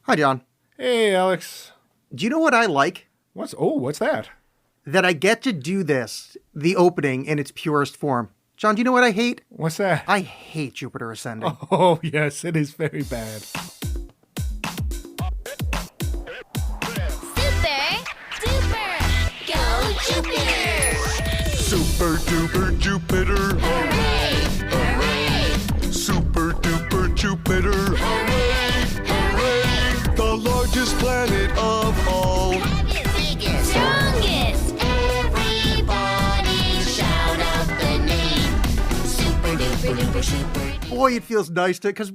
Hi, John. Hey, Alex. Do you know what I like? What's that? That I get to do this, the opening, in its purest form. John, do you know what I hate? What's that? I hate Jupiter Ascending. Oh, yes, it is very bad. Super duper Jupiter. Hooray! Hooray! Super duper Jupiter. Hooray! Hooray! The largest planet of all. Biggest! Strongest! Everybody shout out the name. Super duper duper super. Boy, it feels nice to, because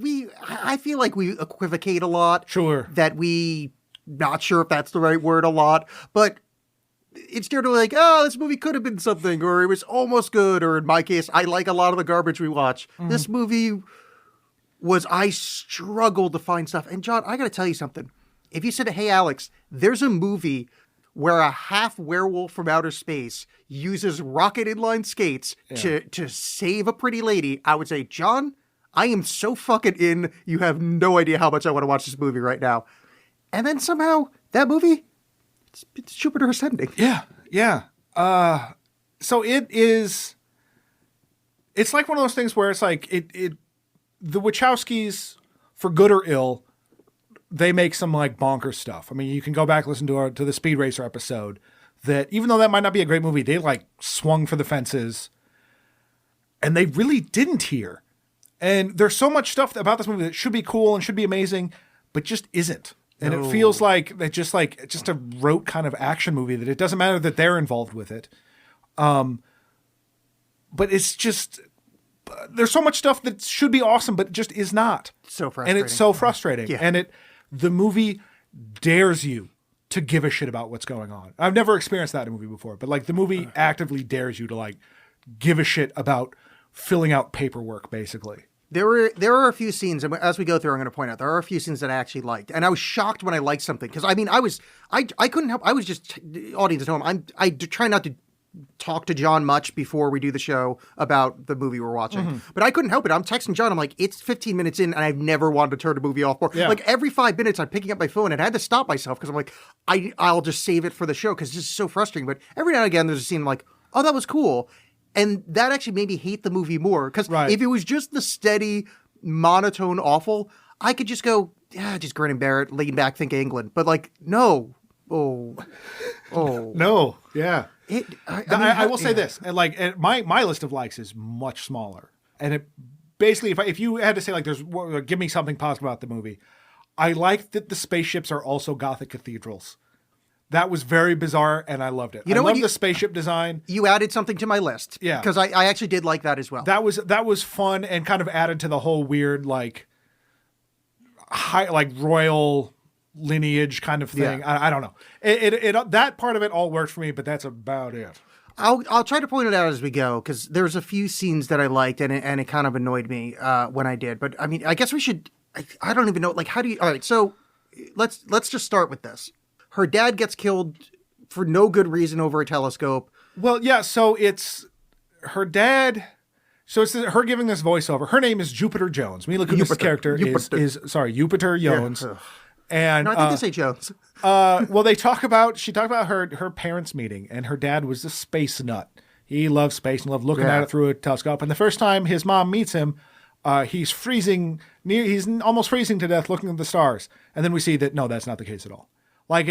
I feel like we equivocate a lot. Sure. That not sure if that's the right word a lot, but it's generally like, oh, this movie could have been something, or it was almost good, or in my case, I like a lot of the garbage we watch. This movie I struggled to find stuff. And John, I got to tell you something. If you said, hey, Alex, there's a movie where a half werewolf from outer space uses rocket inline skates to save a pretty lady, I would say, John, I am so fucking in. You have no idea how much I want to watch this movie right now. And then somehow that movie, it's Jupiter Ascending. Yeah. So it's like one of those things where it's like the Wachowskis, for good or ill, they make some like bonkers stuff. I mean, you can go back and listen to the Speed Racer episode. That even though that might not be a great movie, they like swung for the fences, and they really didn't here. And there's so much stuff about this movie that should be cool and should be amazing, but just isn't. And it feels like that just a rote kind of action movie that it doesn't matter that they're involved with it. But it's just, there's so much stuff that should be awesome, but just is not. So frustrating. And it's so frustrating. Yeah. And the movie dares you to give a shit about what's going on. I've never experienced that in a movie before, but like the movie actively dares you to like give a shit about filling out paperwork, basically. There are a few scenes, and as we go through, I'm going to point out, there are a few scenes that I actually liked. And I was shocked when I liked something. Because, I mean, I couldn't help, I was just, audience at home, I try not to talk to John much before we do the show about the movie we're watching. Mm-hmm. But I couldn't help it. I'm texting John, I'm like, it's 15 minutes in, and I've never wanted to turn the movie off. Yeah. Like, every 5 minutes, I'm picking up my phone, and I had to stop myself, because I'm like, I'll just save it for the show, because it's just so frustrating. But every now and again, there's a scene I'm like, oh, that was cool. And that actually made me hate the movie more. Because if it was just the steady, monotone awful, I could just go, just grin and bear it, lean back, think England. But like, no. No. Yeah. I will say this, and like my list of likes is much smaller. And it basically, if you had to say like, give me something positive about the movie, I like that the spaceships are also Gothic cathedrals. That was very bizarre, and I loved it. I love the spaceship design. You added something to my list. Yeah. Because I actually did like that as well. That was fun and kind of added to the whole weird, like, royal lineage kind of thing. Yeah. I don't know. It that part of it all worked for me, but that's about it. I'll try to point it out as we go, because there's a few scenes that I liked, and it kind of annoyed me when I did. But, I mean, I guess we should... I don't even know. Like, how do you... All right, so let's just start with this. Her dad gets killed for no good reason over a telescope. Well, yeah, so it's her dad. So it's her giving this voiceover. Her name is Jupiter Jones. Mila Kunis's character is Jupiter Jones. Yeah. And no, I think they say Jones. Well, she talked about her parents' meeting, and her dad was a space nut. He loved space and loved looking at it through a telescope. And the first time his mom meets him, he's almost freezing to death looking at the stars. And then we see that, no, that's not the case at all. Like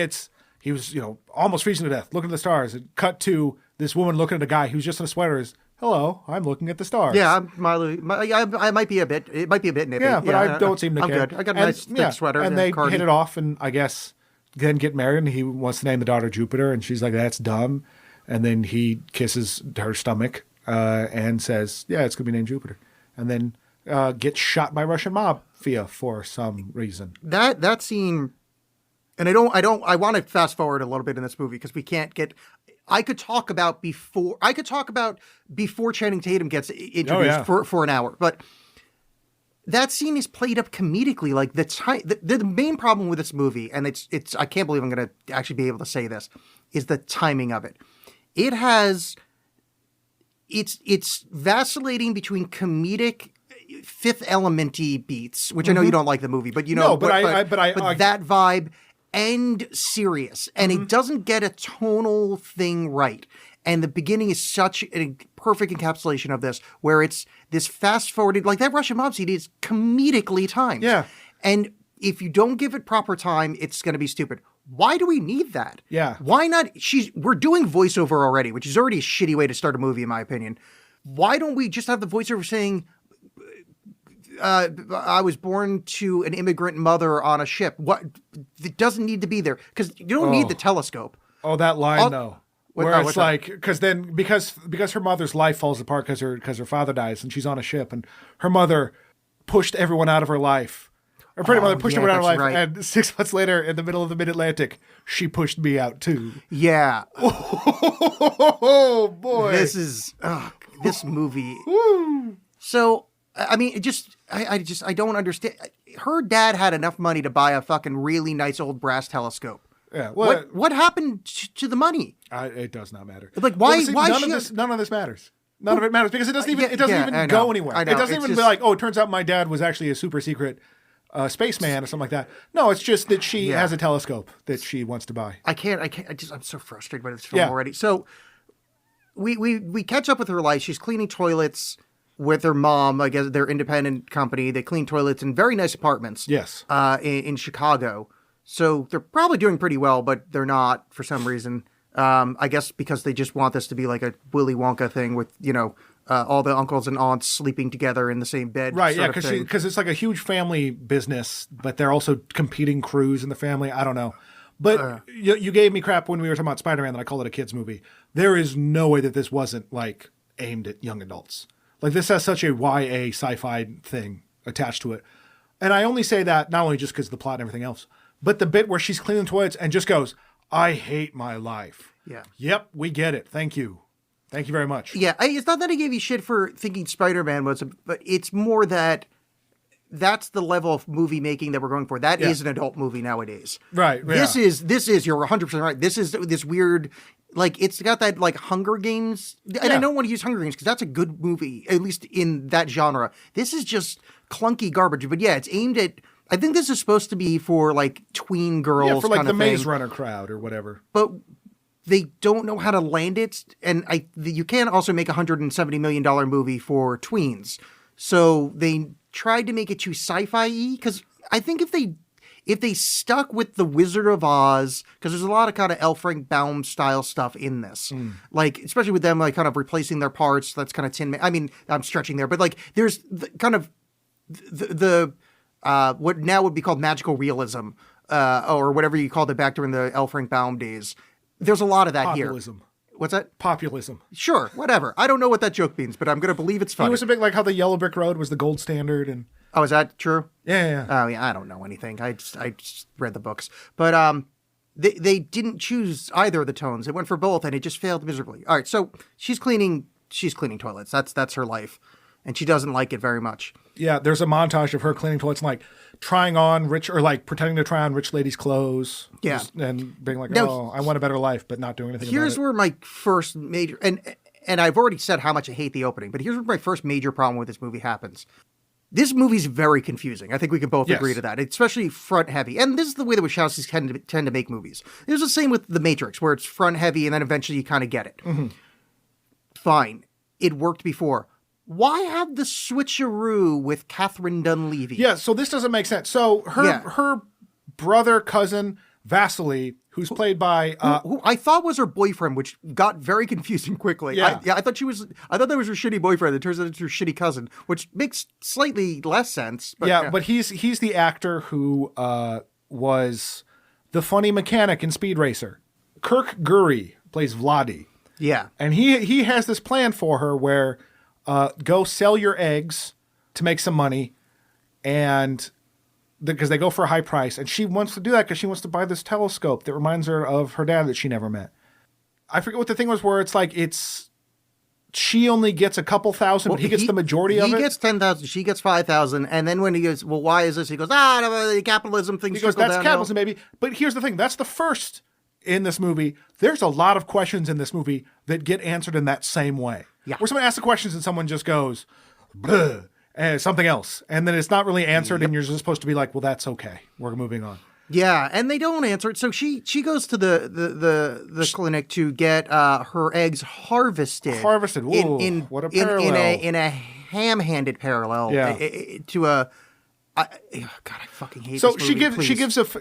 he was, almost freezing to death, looking at the stars. And cut to this woman looking at a guy who's just in a sweater. Is hello, I'm looking at the stars. Yeah, I might be a bit. It might be a bit nippy. Yeah, but I don't seem to care. I'm good. I got a nice thick sweater. And they hit it off, and I guess then get married. And he wants to name the daughter Jupiter, and she's like, "That's dumb." And then he kisses her stomach and says, "Yeah, it's gonna be named Jupiter." And then gets shot by Russian mafia for some reason. That scene. And I want to fast forward a little bit in this movie, because we can't get, I could talk about before Channing Tatum gets introduced for an hour, but that scene is played up comedically. Like the main problem with this movie, and it's, I can't believe I'm going to actually be able to say this, is the timing of it. It's vacillating between comedic Fifth Element-y beats, which I know you don't like the movie, but you know, No, but I that vibe and serious, and Mm-hmm. it doesn't get a tonal thing right. And the beginning is such a perfect encapsulation of this, where it's this fast forwarded, like that Russian mob scene is comedically timed. Yeah. And if you don't give it proper time, it's going to be stupid. Why do we need that? Yeah. Why not? We're doing voiceover already, which is already a shitty way to start a movie, in my opinion. Why don't we just have the voiceover saying, I was born to an immigrant mother on a ship? What? It doesn't need to be there because you don't need the telescope. Oh, that line though. Where what's it's that? like, because her mother's life falls apart because her father dies and she's on a ship and her mother pushed everyone out of her life. Her pretty mother pushed yeah, everyone out of her that's life, right. and 6 months later, in the middle of the Mid-Atlantic, she pushed me out too. Yeah. Oh boy, This movie. So, I mean, I don't understand. Her dad had enough money to buy a fucking really nice old brass telescope. yeah. Well, What happened to the money? it does not matter. Like, why- see, why none she- of this? None of this matters. None of it matters because it doesn't even. yeah, It doesn't yeah, even I go know. anywhere. I know. It doesn't It's even be just- like, oh, it turns out my dad was actually a super secret spaceman or something like that. No, it's just that she Yeah. has a telescope that she wants to buy. I'm so frustrated by this film Yeah. already. So we catch up with her life. She's cleaning toilets with her mom. I guess they're independent company. They clean toilets in very nice apartments. Yes. In Chicago. So they're probably doing pretty well, but they're not for some reason. I guess because they just want this to be like a Willy Wonka thing with, all the uncles and aunts sleeping together in the same bed. Right, yeah, sort of thing. because it's like a huge family business, but they're also competing crews in the family. I don't know. But you gave me crap when we were talking about Spider-Man that I called it a kid's movie. There is no way that this wasn't like aimed at young adults. Like this has such a YA sci-fi thing attached to it. And I only say that not only just because of the plot and everything else, but the bit where she's cleaning toilets and just goes, I hate my life. Yeah. Yep, we get it. Thank you. Thank you very much. Yeah, it's not that I gave you shit for thinking Spider-Man was, but it's more that that's the level of movie making that we're going for. That is Yeah. an adult movie nowadays. Right, This yeah. is you're 100% right. This is this weird, like it's got that like Hunger Games, and I Yeah. don't want to use Hunger Games because that's a good movie, at least in that genre. This is just clunky garbage, but yeah, it's aimed at. I think this is supposed to be for like tween girls, Yeah, for like kind the of Maze thing. Runner crowd or whatever. But they don't know how to land it, and you can't also make a $170 million movie for tweens. So they tried to make it too sci-fi-y, because I think if they stuck with the Wizard of Oz, because there's a lot of kind of L. Frank Baum style stuff in this, like especially with them like kind of replacing their parts. That's kind of I mean, I'm stretching there, but like there's kind of the what now would be called magical realism, or whatever you called it back during the L. Frank Baum days. There's a lot of that Populism. here. What's that? Populism. Sure, whatever. I don't know what that joke means, but I'm going to believe it's funny. It was a bit like how the Yellow Brick Road was the gold standard, and Oh, is that true? yeah. Oh, yeah. I don't know anything. I just read the books, but they didn't choose either of the tones. It went for both, and it just failed miserably. All right, so she's cleaning toilets. That's her life, and she doesn't like it very much. Yeah, there's a montage of her cleaning toilets and like trying on rich or like pretending to try on rich ladies' clothes. Yeah. And being like, Now, oh, I want a better life, but not doing anything Here's about it. where my first major and I've already said how much I hate the opening, but here's where my first major problem with this movie happens. This movie's very confusing. I think we can both Yes. agree to that. It's especially front heavy. And this is the way the Wachowskis tend to make movies. It was the same with The Matrix, where it's front heavy and then eventually you kind of get it. Mm-hmm. Fine. It worked before. Why have the switcheroo with Catherine Dunleavy? Yeah, so this doesn't make sense. So her brother, cousin, Vasily, who's played by Who I thought was her boyfriend, which got very confusing quickly. Yeah. I thought that was her shitty boyfriend. It turns out it's her shitty cousin, which makes slightly less sense. But but he's the actor who was the funny mechanic in Speed Racer. Kirk Gurry plays Vladi. yeah. And he has this plan for her where go sell your eggs to make some money, and because they go for a high price, and she wants to do that because she wants to buy this telescope that reminds her of her dad that she never met. I forget what the thing was where it's like she only gets a couple thousand, but he gets the majority of it. He gets 10,000. She gets 5,000. And then when he goes, well, why is this? He goes, the capitalism thing. He goes, that's capitalism, baby. But here's the thing. That's the first in this movie. There's a lot of questions in this movie that get answered in that same way. Yeah. Where someone asks the questions and someone just goes, bleh. something else, and then it's not really answered, and you're just supposed to be like, well, that's okay. We're moving on. Yeah, and they don't answer it. So she goes to the clinic to get her eggs harvested. Harvested. Ooh, what a parallel. In a ham-handed parallel. Yeah. To a. God, I fucking hate. So this movie,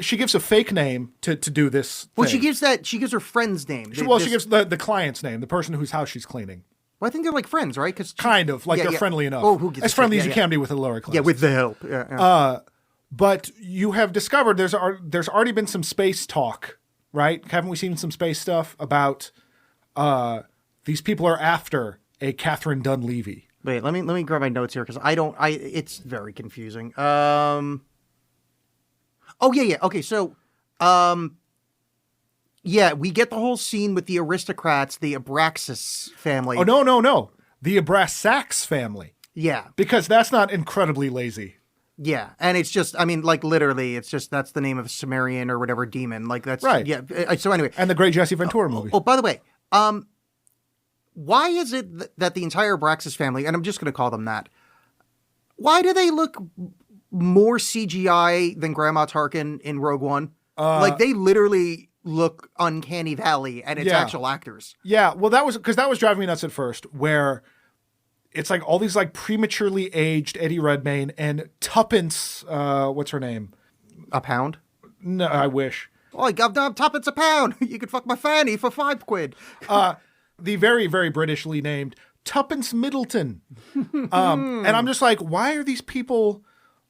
she gives a fake name to do this. Well, thing. she gives her friend's name. She gives the client's name, the person whose house she's cleaning. Well, I think they're like friends, right? Kind of like they're friendly enough. Oh, who gives as a friendly shit? as you can be with a lower class. Yeah, with the help. Yeah. But you have discovered there's already been some space talk, right? Haven't we seen some space stuff about these people are after a Catherine Dunleavy? Wait, let me grab my notes here because it's very confusing. Oh yeah. Okay, so yeah, we get the whole scene with the aristocrats, the Abraxas family. Oh no, the Abrasax family. Yeah, Because that's not incredibly lazy. yeah, and it's just, I mean, like literally, it's just that's the name of a Sumerian or whatever demon. Like that's Right. Yeah. So anyway, And the great Jesse Ventura movie. oh, by the way, why is it that the entire Abraxas family, and I'm just going to call them that, why do they look more CGI than Grandma Tarkin in Rogue One? Like they literally look uncanny valley, and it's Yeah. actual actors. Yeah, well, that was driving me nuts at first, where it's like all these like prematurely aged Eddie Redmayne and Tuppence, what's her name? A pound? No, I wish. Oh, tuppence a pound. You could fuck my fanny for £5. The very, very Britishly named Tuppence Middleton. And I'm just like, why are these people...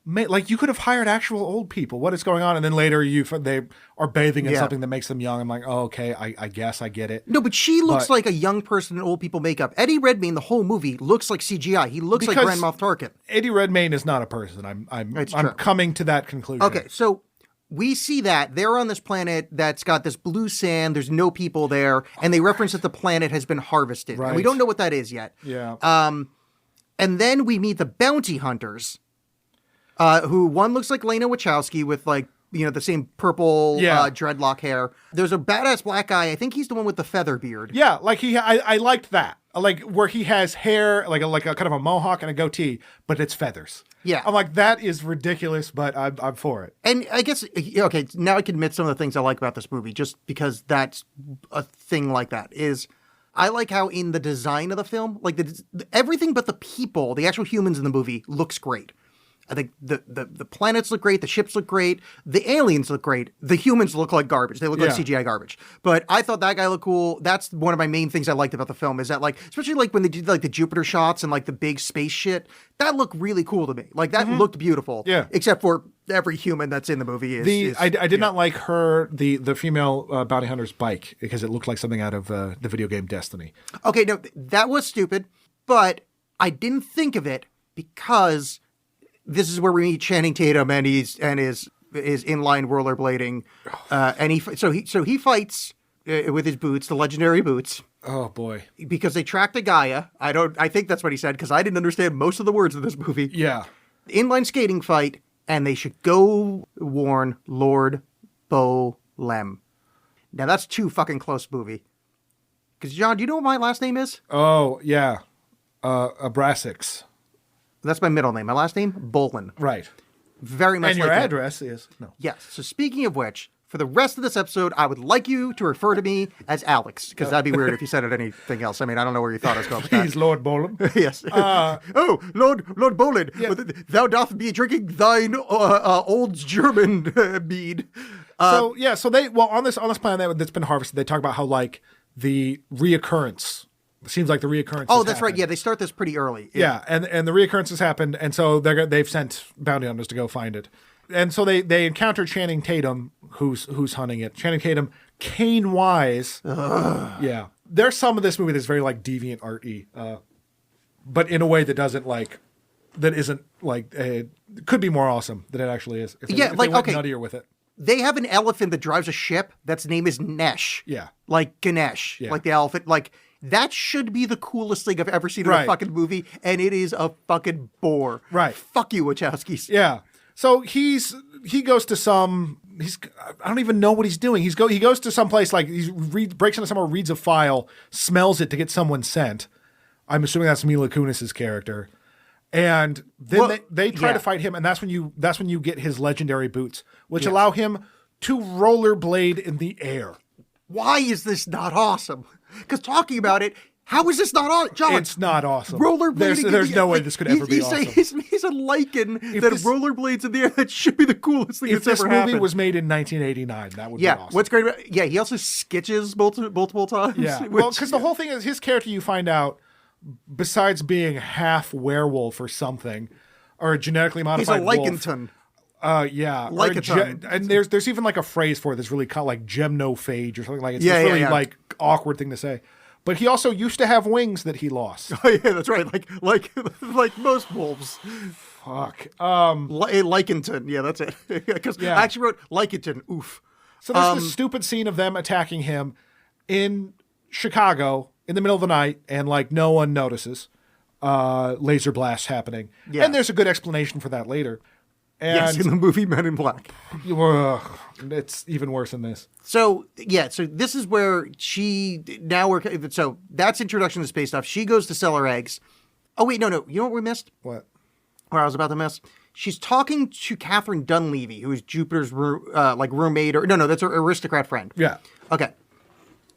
Like, you could have hired actual old people. What is going on? And then later they are bathing in Yeah. something that makes them young. I'm like, oh, okay, I guess I get it. No, but she looks But- like a young person in old people makeup. Eddie Redmayne, the whole movie, looks like CGI. He looks like Because- Grand Moff Tarkin. Eddie Redmayne is not a person. I'm It's true. coming to that conclusion. Okay, so we see that they're on this planet that's got this blue sand. There's no people there, and they reference that the planet has been harvested. And we Right. don't know what that is yet. Yeah. And then we meet the bounty hunters, who one looks like Lena Wachowski with like, you know, the same purple Yeah. dreadlock hair. There's a badass black guy. I think he's the one with the feather beard. Yeah, like I liked that. Like where he has hair, like a kind of a mohawk and a goatee, but it's feathers. Yeah. I'm like, that is ridiculous, but I'm for it. And I guess, okay, now I can admit some of the things I like about this movie, just because that's a thing like that, is I like how in the design of the film, like everything but the people, the actual humans in the movie, looks great. I think the planets look great, the ships look great, the aliens look great, the humans look like garbage. They look like Yeah. CGI garbage. But I thought that guy looked cool. That's one of my main things I liked about the film, is that like, especially like when they did like the Jupiter shots and like the big space shit, that looked really cool to me. Like that looked beautiful. Yeah. Except for every human that's in the movie is. I did not like the female bounty hunter's bike because it looked like something out of the video game Destiny. Okay, no, that was stupid, but I didn't think of it because this is where we meet Channing Tatum and his inline rollerblading, and he fights with his boots, the legendary boots, Oh boy. because they tracked a Gaia. I think that's what he said because I didn't understand most of the words of this movie. Yeah. Inline skating fight, and they should go warn Lord Bolem. Now that's too fucking close, movie. Because John, do you know what my last name is? Oh yeah. Abrasax. That's my middle name. My last name, Bolin. Right. Very much And like your that. address is no. Yes. So speaking of which, for the rest of this episode, I would like you to refer to me as Alex, because that'd be weird if you said it anything else. I mean, I don't know where you thought I was going with Please, that. Lord Bolam. Yes. Oh, Lord Bolin, thou doth be drinking thine old German mead. So they on this planet that's been harvested, they talk about how like the reoccurrence seems like the reoccurrence. Oh, that's right. Yeah, they start this pretty early. Yeah, and the reoccurrence has happened, and so they've sent bounty hunters to go find it, and so they encounter Channing Tatum, who's hunting it. Channing Tatum, Kane Wise. Yeah, there's some of this movie that's very like deviant arty, but in a way that isn't could be more awesome than it actually is. If they went nuttier with it. They have an elephant that drives a ship that's name is Nesh. Yeah. Like Ganesh. Yeah. Like the elephant. Like, that should be the coolest thing I've ever seen in a Right. fucking movie, and it is a fucking bore. Right. Fuck you, Wachowskis. Yeah. So he goes to I don't even know what he's doing. He goes to some place like breaks into somewhere, reads a file, smells it to get someone sent. I'm assuming that's Mila Kunis's character. And then Well, they try yeah. to fight him, and that's when you get his legendary boots, which allow him to rollerblade in the air. Why is this not awesome? Because talking about it, how is this not awesome? John, It's not awesome. rollerblading. There's no way this could ever be awesome. He's a lichen that this- rollerblades in the air. That should be the coolest thing If that's this ever movie happened. was made in 1989, that would be yeah, awesome. what's great about he also sketches multiple times. Yeah, which- well, because the whole thing is his character, you find out, besides being half werewolf or something, or a genetically he's a modified wolf. lycanton. Yeah, or Like a a ton. and there's even like a phrase for it that's really called like gemnophage or something like it's Yeah, this yeah, really yeah. like awkward thing to say. But he also used to have wings that he lost. Oh yeah, that's right. Like most wolves. Fuck. Lycanton. Yeah, that's it. Because Yeah. I actually wrote lycanton. Oof. So there's this stupid scene of them attacking him in Chicago in the middle of the night, and like no one notices. Laser blasts happening, Yeah. and there's a good explanation for that later. Yes, And in the movie Men in Black. it's even worse than this. So yeah, so this is where so that's introduction to space stuff. She goes to sell her eggs. Oh wait, no, you know what we missed? What? Where I was about to miss. She's talking to Catherine Dunleavy, who is Jupiter's roommate, or no, that's her aristocrat friend. Yeah. Okay.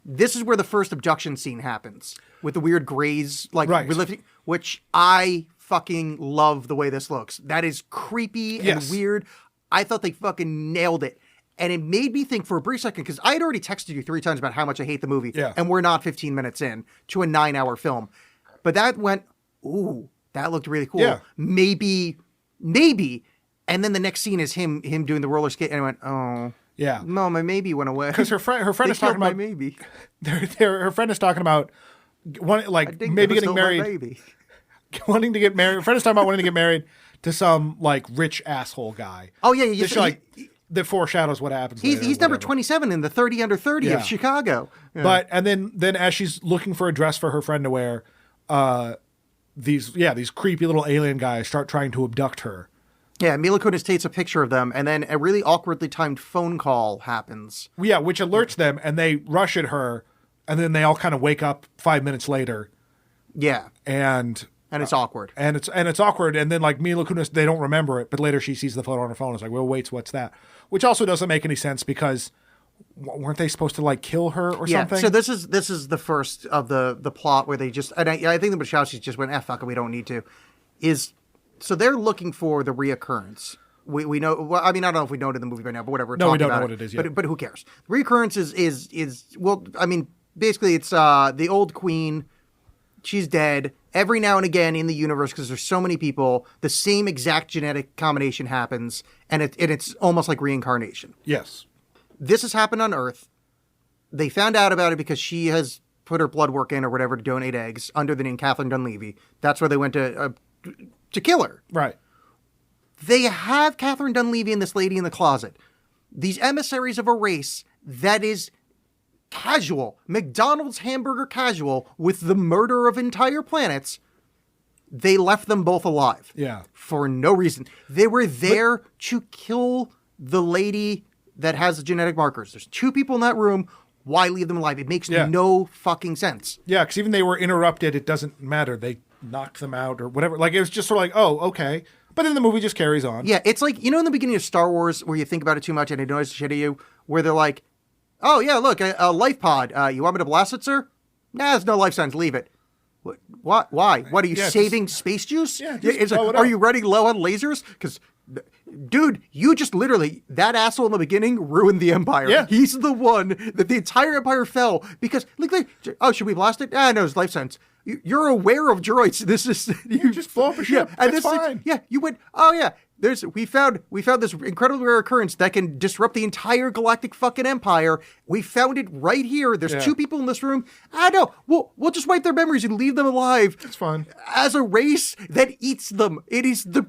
This is where the first abduction scene happens with the weird grays, like Right. relifting, which I fucking love the way this looks. That is creepy and Yes. weird. I thought they fucking nailed it. And it made me think for a brief second, because I had already texted you 3 times about how much I hate the movie. Yeah. And we're not 15 minutes in to a 9-hour film. But that went, ooh, that looked really cool. Yeah. Maybe. And then the next scene is him doing the roller skate. And I went, oh. Yeah. No, my maybe went away. Because her friend They is talking killed my about maybe. her friend is talking about maybe getting married, Baby. wanting to get married. Her friend is talking about wanting to get married to some like rich asshole guy. Oh yeah, you This, said like that foreshadows what happens. he's later, he's number whatever. 27 in the 30 under 30 Yeah. of Chicago. Yeah. But and then as she's looking for a dress for her friend to wear, these creepy little alien guys start trying to abduct her. yeah, Mila Kunis takes a picture of them, and then a really awkwardly timed phone call happens. Yeah, which alerts them, and they rush at her, and then they all kind of wake up 5 minutes later, Yeah, and and it's awkward. it's awkward. And then like Mila Kunis, they don't remember it, but later she sees the photo on her phone. It's like, well, wait, what's that? Which also doesn't make any sense because weren't they supposed to like kill her or Yeah, something? so this is the first of the plot where they just, and I think the Wachowskis just went, fuck it, we don't need to. So they're looking for the reoccurrence. We know. Well, I mean, I don't know if we know it in the movie by now, but whatever. We're No, we talking don't know about what it is yet. But who cares? Reoccurrence is well. I mean, basically, it's the old queen. She's dead. Every now and again in the universe, because there's so many people, the same exact genetic combination happens, and it's almost like reincarnation. Yes. This has happened on Earth. They found out about it because she has put her blood work in or whatever to donate eggs under the name Kathleen Dunleavy. That's where they went to kill her. Right. They have Catherine Dunleavy and this lady in the closet. These emissaries of a race that is casual, McDonald's hamburger casual, with the murder of entire planets. They left them both alive. Yeah. For no reason. They were there to kill the lady that has the genetic markers. There's 2 people in that room. Why leave them alive? It makes Yeah. no fucking sense. Yeah, because even they were interrupted, it doesn't matter. They knocked them out or whatever. Like it was just sort of like, oh, okay. But then the movie just carries on. Yeah, it's like, in the beginning of Star Wars where you think about it too much and it annoys the shit out of you, where they're like, oh, yeah, look, a life pod. You want me to blast it, sir? Nah, there's no life signs. Leave it. What? Why? What, are you Yeah, saving space juice? Yeah, just It's like, blow it are up. you running low on lasers? Because, dude, you just literally, that asshole in the beginning ruined the Empire. Yeah. He's the one that the entire Empire fell because, look, oh, should we blast it? Ah, no, it's life signs. You're aware of droids. This is you just blow up a ship. and That's this is- fine. yeah, you went. Oh yeah, we found this incredibly rare occurrence that can disrupt the entire galactic fucking empire. We found it right here. There's Yeah. 2 people in this room. I know. We'll just wipe their memories and leave them alive. It's fine. As a race that eats them. It is the.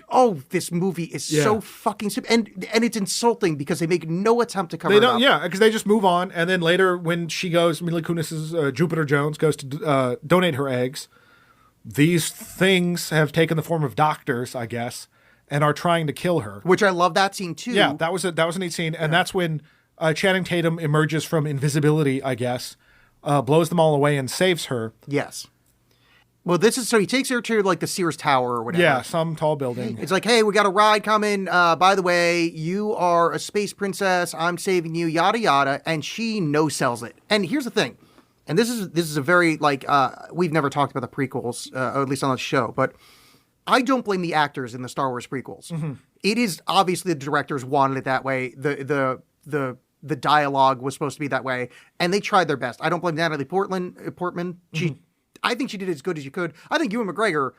Oh, this movie is Yeah. so fucking stupid, and it's insulting because they make no attempt to cover They it don't, up. yeah, because they just move on, and then later when she goes, Mila Kunis's Jupiter Jones goes to donate her eggs. These things have taken the form of doctors, I guess, and are trying to kill her. Which I love that scene too. Yeah, that was a neat scene, and that's when Channing Tatum emerges from invisibility, I guess, blows them all away and saves her. Yes. Well, this is so he takes her to like the Sears Tower or whatever. Yeah, some tall building. It's like, hey, we got a ride coming. By the way, you are a space princess. I'm saving you. Yada yada. And she no sells it. And here's the thing, and this is a very like we've never talked about the prequels, or at least on the show, but I don't blame the actors in the Star Wars prequels. It is obviously the directors wanted it that way. The dialogue was supposed to be that way, and they tried their best. I don't blame Natalie Portman. I think she did as good as you could. I think Ewan McGregor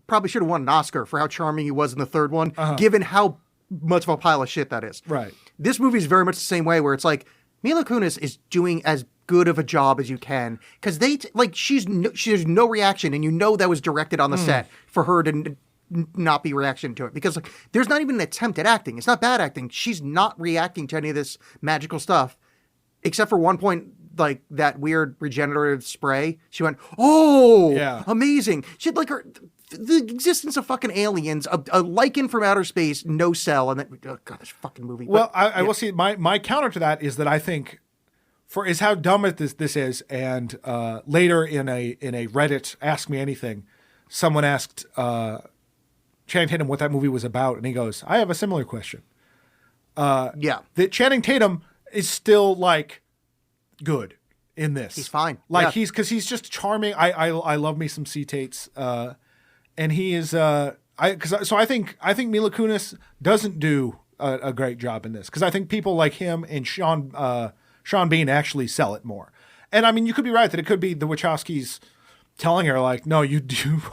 probably should have won an Oscar for how charming he was in the third one, given how much of a pile of shit that is. Right. This movie is very much the same way, where it's like Mila Kunis is doing as good of a job as you can, because there's no reaction, and you know that was directed on the set for her to not be reaction to it, because like there's not even an attempt at acting. It's not bad acting. She's not reacting to any of this magical stuff, except for one point, like that weird regenerative spray. She went, "Oh, yeah, amazing!" She had like the existence of fucking aliens, a lichen from outer space, no cell, and then oh god, this fucking movie. Well, I will see. My counter to that is that I think is how dumb this is. And later in a Reddit Ask Me Anything, someone asked Channing Tatum what that movie was about, and he goes, "I have a similar question." Yeah, that Channing Tatum is still like good in this. He's fine. Like Yeah. he's just charming. I love me some C Tates, and he is. So I think Mila Kunis doesn't do a great job in this, because I think people like him and Sean Bean actually sell it more. And I mean, you could be right that it could be the Wachowskis telling her like, no, you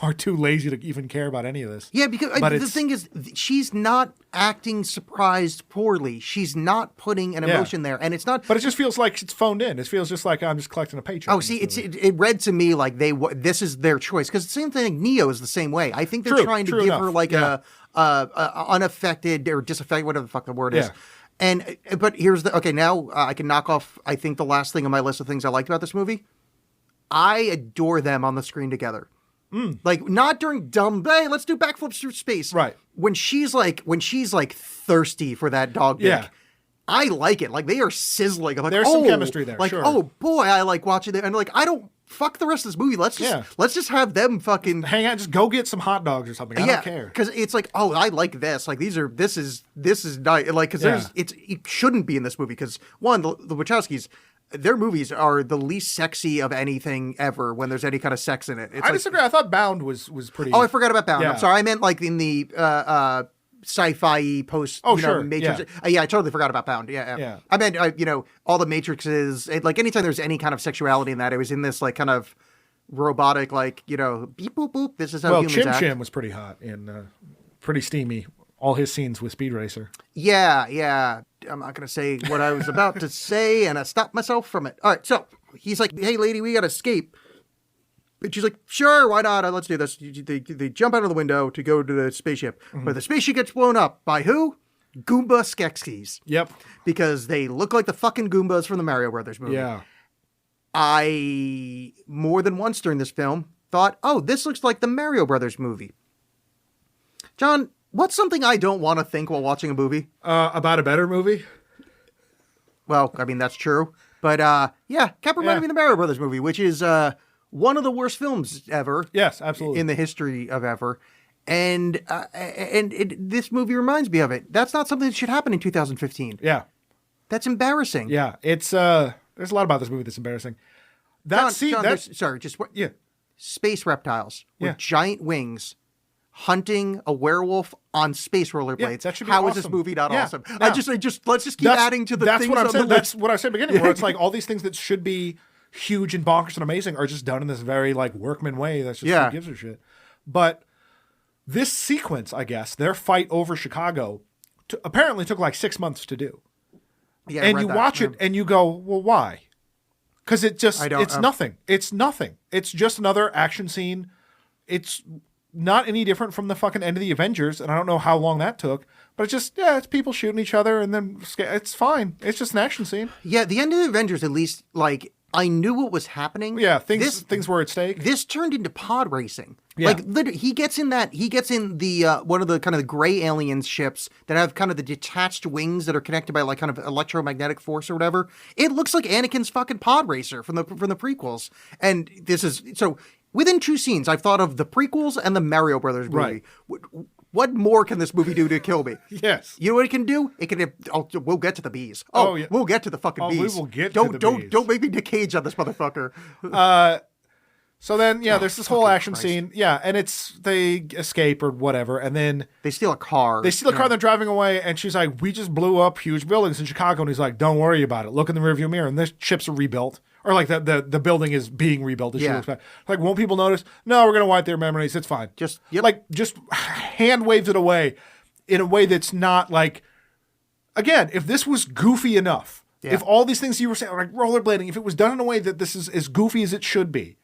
are too lazy to even care about any of this. Yeah, because the thing is, she's not acting surprised poorly. She's not putting an emotion there, and it's not. But it just feels like it's phoned in. It feels just like I'm just collecting a paycheck. Oh, see, it read to me like this is their choice, because the same thing. Neo is the same way. I think they're trying to give enough. her like a unaffected or disaffected, whatever the fuck the word is. Yeah. And but here's now I can knock off. I think the last thing on my list of things I liked about this movie. I adore them on the screen together. Like not during dumb, hey, let's do backflips through space. Right. When she's like thirsty for that dog dick. Yeah. I like it. Like they are sizzling. I'm like, There's some chemistry there. Like, sure. oh boy, I like watching it. And like, I don't fuck the rest of this movie. Let's just have them fucking hang out. Just go get some hot dogs or something. I don't care. Because it's like, oh, I like this. Like this is nice. Like, because it shouldn't be in this movie. Because one, the Wachowskis, their movies are the least sexy of anything ever when there's any kind of sex in it. I disagree. I thought Bound was pretty. Oh, I forgot about Bound. Yeah. I'm sorry. I meant like in the sci-fi post. Matrix. Yeah. I totally forgot about Bound. Yeah. I meant all the Matrixes. Like anytime there's any kind of sexuality in that, it was in this like kind of robotic like beep boop boop. This is how humans Chim act. Chim was pretty hot and pretty steamy. All his scenes with Speed Racer. Yeah. I'm not going to say what I was about to say, and I stopped myself from it. All right, so he's like, hey, lady, we got to escape. And she's like, sure, why not? Let's do this. They jump out of the window to go to the spaceship. But the spaceship gets blown up by who? Goomba Skeksis. Yep. Because they look like the fucking Goombas from the Mario Brothers movie. Yeah. I, more than once during this film, thought, oh, this looks like the Mario Brothers movie. John, what's something I don't want to think while watching a movie? About a better movie? Well, I mean, that's true. But, kept reminding me of the Mario Brothers movie, which is one of the worst films ever. Yes, absolutely. In the history of ever. And this movie reminds me of it. That's not something that should happen in 2015. Yeah. That's embarrassing. Yeah. It's, there's a lot about this movie that's embarrassing. Space reptiles with giant wings hunting a werewolf on space rollerblades. Yeah, that should be How awesome. is this movie not awesome? No. Let's just keep adding to the that's things what I'm on saying. the That's list. what I said at the beginning, where it's like all these things that should be huge and bonkers and amazing are just done in this very like workman way. That's just who gives a shit. But this sequence, I guess, their fight over Chicago apparently took like 6 months to do. Yeah, and you watch it and you go, well, why? Because it's nothing. It's nothing. It's just another action scene. It's not any different from the fucking end of the Avengers, and I don't know how long that took, but it's people shooting each other, and then it's fine. It's just an action scene. Yeah, the end of the Avengers, at least, like, I knew what was happening. Yeah, things were at stake. This turned into pod racing. Yeah. Like, literally, he gets in the one of the kind of the gray alien ships that have kind of the detached wings that are connected by like kind of electromagnetic force or whatever. It looks like Anakin's fucking pod racer from the prequels. And this is so within 2 scenes, I've thought of the prequels and the Mario Brothers movie. Right. What more can this movie do to kill me? Yes. You know what it can do? It can. We'll get to the bees. Oh, yeah. We'll get to the fucking Oh, we bees. will get to don't, the don't, bees. Don't make me Nick Cage on this motherfucker. So then, there's this whole fucking action Christ. scene. Yeah, and they escape or whatever, and then They steal a car. they steal a car. They're driving away, and she's like, "We just blew up huge buildings in Chicago," and he's like, "Don't worry about it. Look in the rearview mirror." And the ships are rebuilt, or like the building is being rebuilt. As she Yeah. looks back. Like, won't people notice? No, we're gonna wipe their memories. It's fine. Just hand waves it away in a way that's not like. Again, if this was goofy enough, if all these things you were saying, like rollerblading, if it was done in a way that this is as goofy as it should be,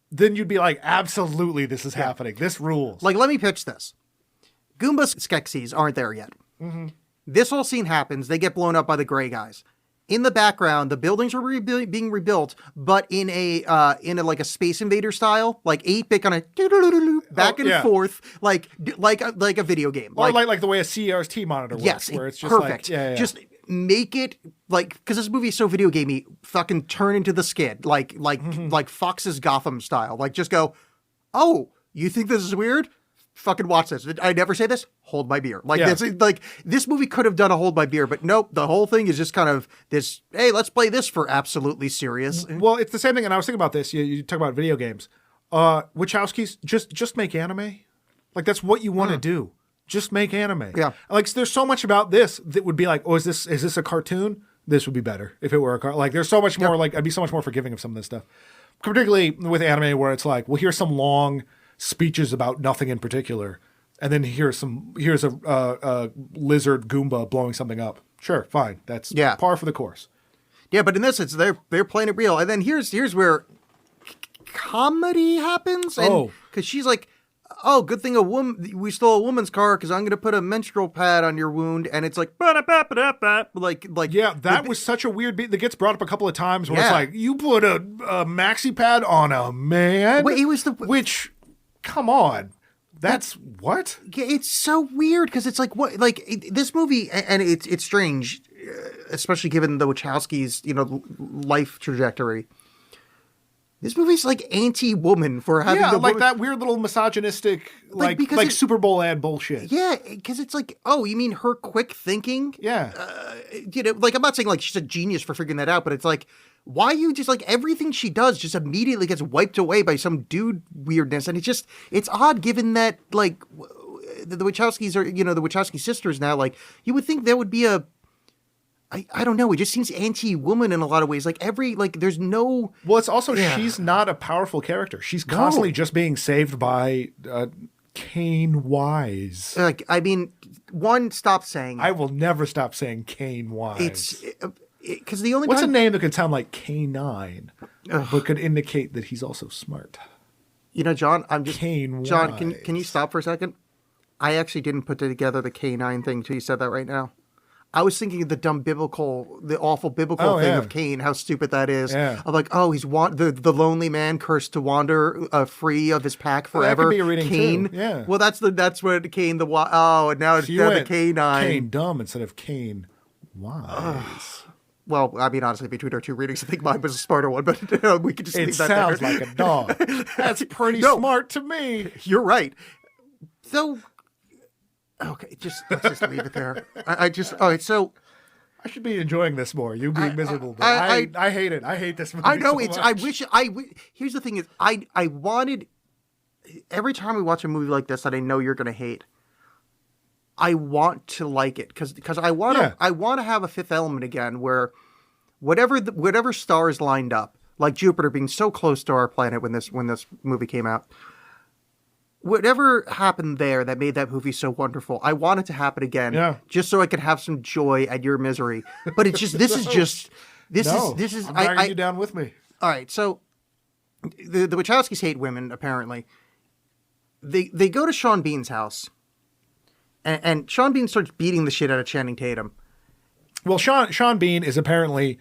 then you'd be like, absolutely, this is happening. This rules. Like, let me pitch this. Goomba Skeksis aren't there yet. Mm-hmm. This whole scene happens. They get blown up by the gray guys. In the background, the buildings are being rebuilt, but in a like a Space Invader style, like 8-bit kind of back and forth, like a video game. Or like the way a CRT monitor works, Yes, where it's just perfect. like, Just make it like, because this movie is so video gamey, fucking turn into the skid, like Fox's Gotham style. Like, just go, oh, you think this is weird? Fucking watch this. I never say this. Hold my beer. Like this movie could have done a hold my beer, but nope. The whole thing is just kind of this. Hey, let's play this for absolutely serious. Well, it's the same thing. And I was thinking about this. You talk about video games. Wachowskis just make anime. Like, that's what you want to do. Just make anime. Yeah. Like, there's so much about this that would be like, oh, is this a cartoon? This would be better if it were a cartoon. Like, there's so much more. Like, I'd be so much more forgiving of some of this stuff, particularly with anime, where it's like, well, here's some long speeches about nothing in particular, and then here's a lizard Goomba blowing something up. Sure, fine. That's par for the course. Yeah, but in this, it's they're playing it real, and then here's where comedy happens. And because she's like, oh, good thing we stole a woman's car because I'm going to put a menstrual pad on your wound, and it's like, like yeah, that was such a weird beat that gets brought up a couple of times where it's like, you put a maxi pad on a man. Wait, it was which. Come on. That's what? It's so weird because it's like this movie, and it's strange, especially given the Wachowskis, life trajectory. This movie's like anti-woman for having that weird little misogynistic like Super Bowl ad bullshit. Yeah, because it's like, oh, you mean her quick thinking? Yeah. Like, I'm not saying like she's a genius for figuring that out, but it's like, why you just like everything she does just immediately gets wiped away by some dude weirdness, and it's odd given that like the Wachowskis are the Wachowski sisters now. Like, you would think there would be I don't know. It just seems anti-woman in a lot of ways. Like there's no. Well, it's also she's not a powerful character. She's constantly just being saved by Kane Wise. Like, I mean, stop saying. I will never stop saying Kane Wise. It's because the only what's a name that could sound like K9, but could indicate that he's also smart. John, I'm just Kane John. Wise. Can you stop for a second? I actually didn't put together the K9 thing till you said that right now. I was thinking of the awful biblical thing of Cain, how stupid that is. Yeah. Of like, oh, he's the lonely man cursed to wander free of his pack forever. That could be a reading Cain. too. Yeah. Well, that's what Cain and now it's the K9. Cain dumb instead of Kane wise. Well, I mean, honestly, between our two readings, I think mine was a smarter one, but we could just It leave that sounds there. like a dog. That's pretty No. smart to me. You're right. So, okay, let's just leave it there. All right, so. I should be enjoying this more. You being miserable. But I hate it. I hate this movie. I know so much. Here's the thing is, I wanted, every time we watch a movie like this that I know you're going to hate, I want to like it because I want to have a Fifth Element again where whatever stars lined up, like Jupiter being so close to our planet when this movie came out. Whatever happened there that made that movie so wonderful, I want it to happen again, just so I could have some joy at your misery. But it's just this is I'm dragging you down with me. All right, so the Wachowskis hate women apparently. They go to Sean Bean's house, and Sean Bean starts beating the shit out of Channing Tatum. Well, Sean Bean is apparently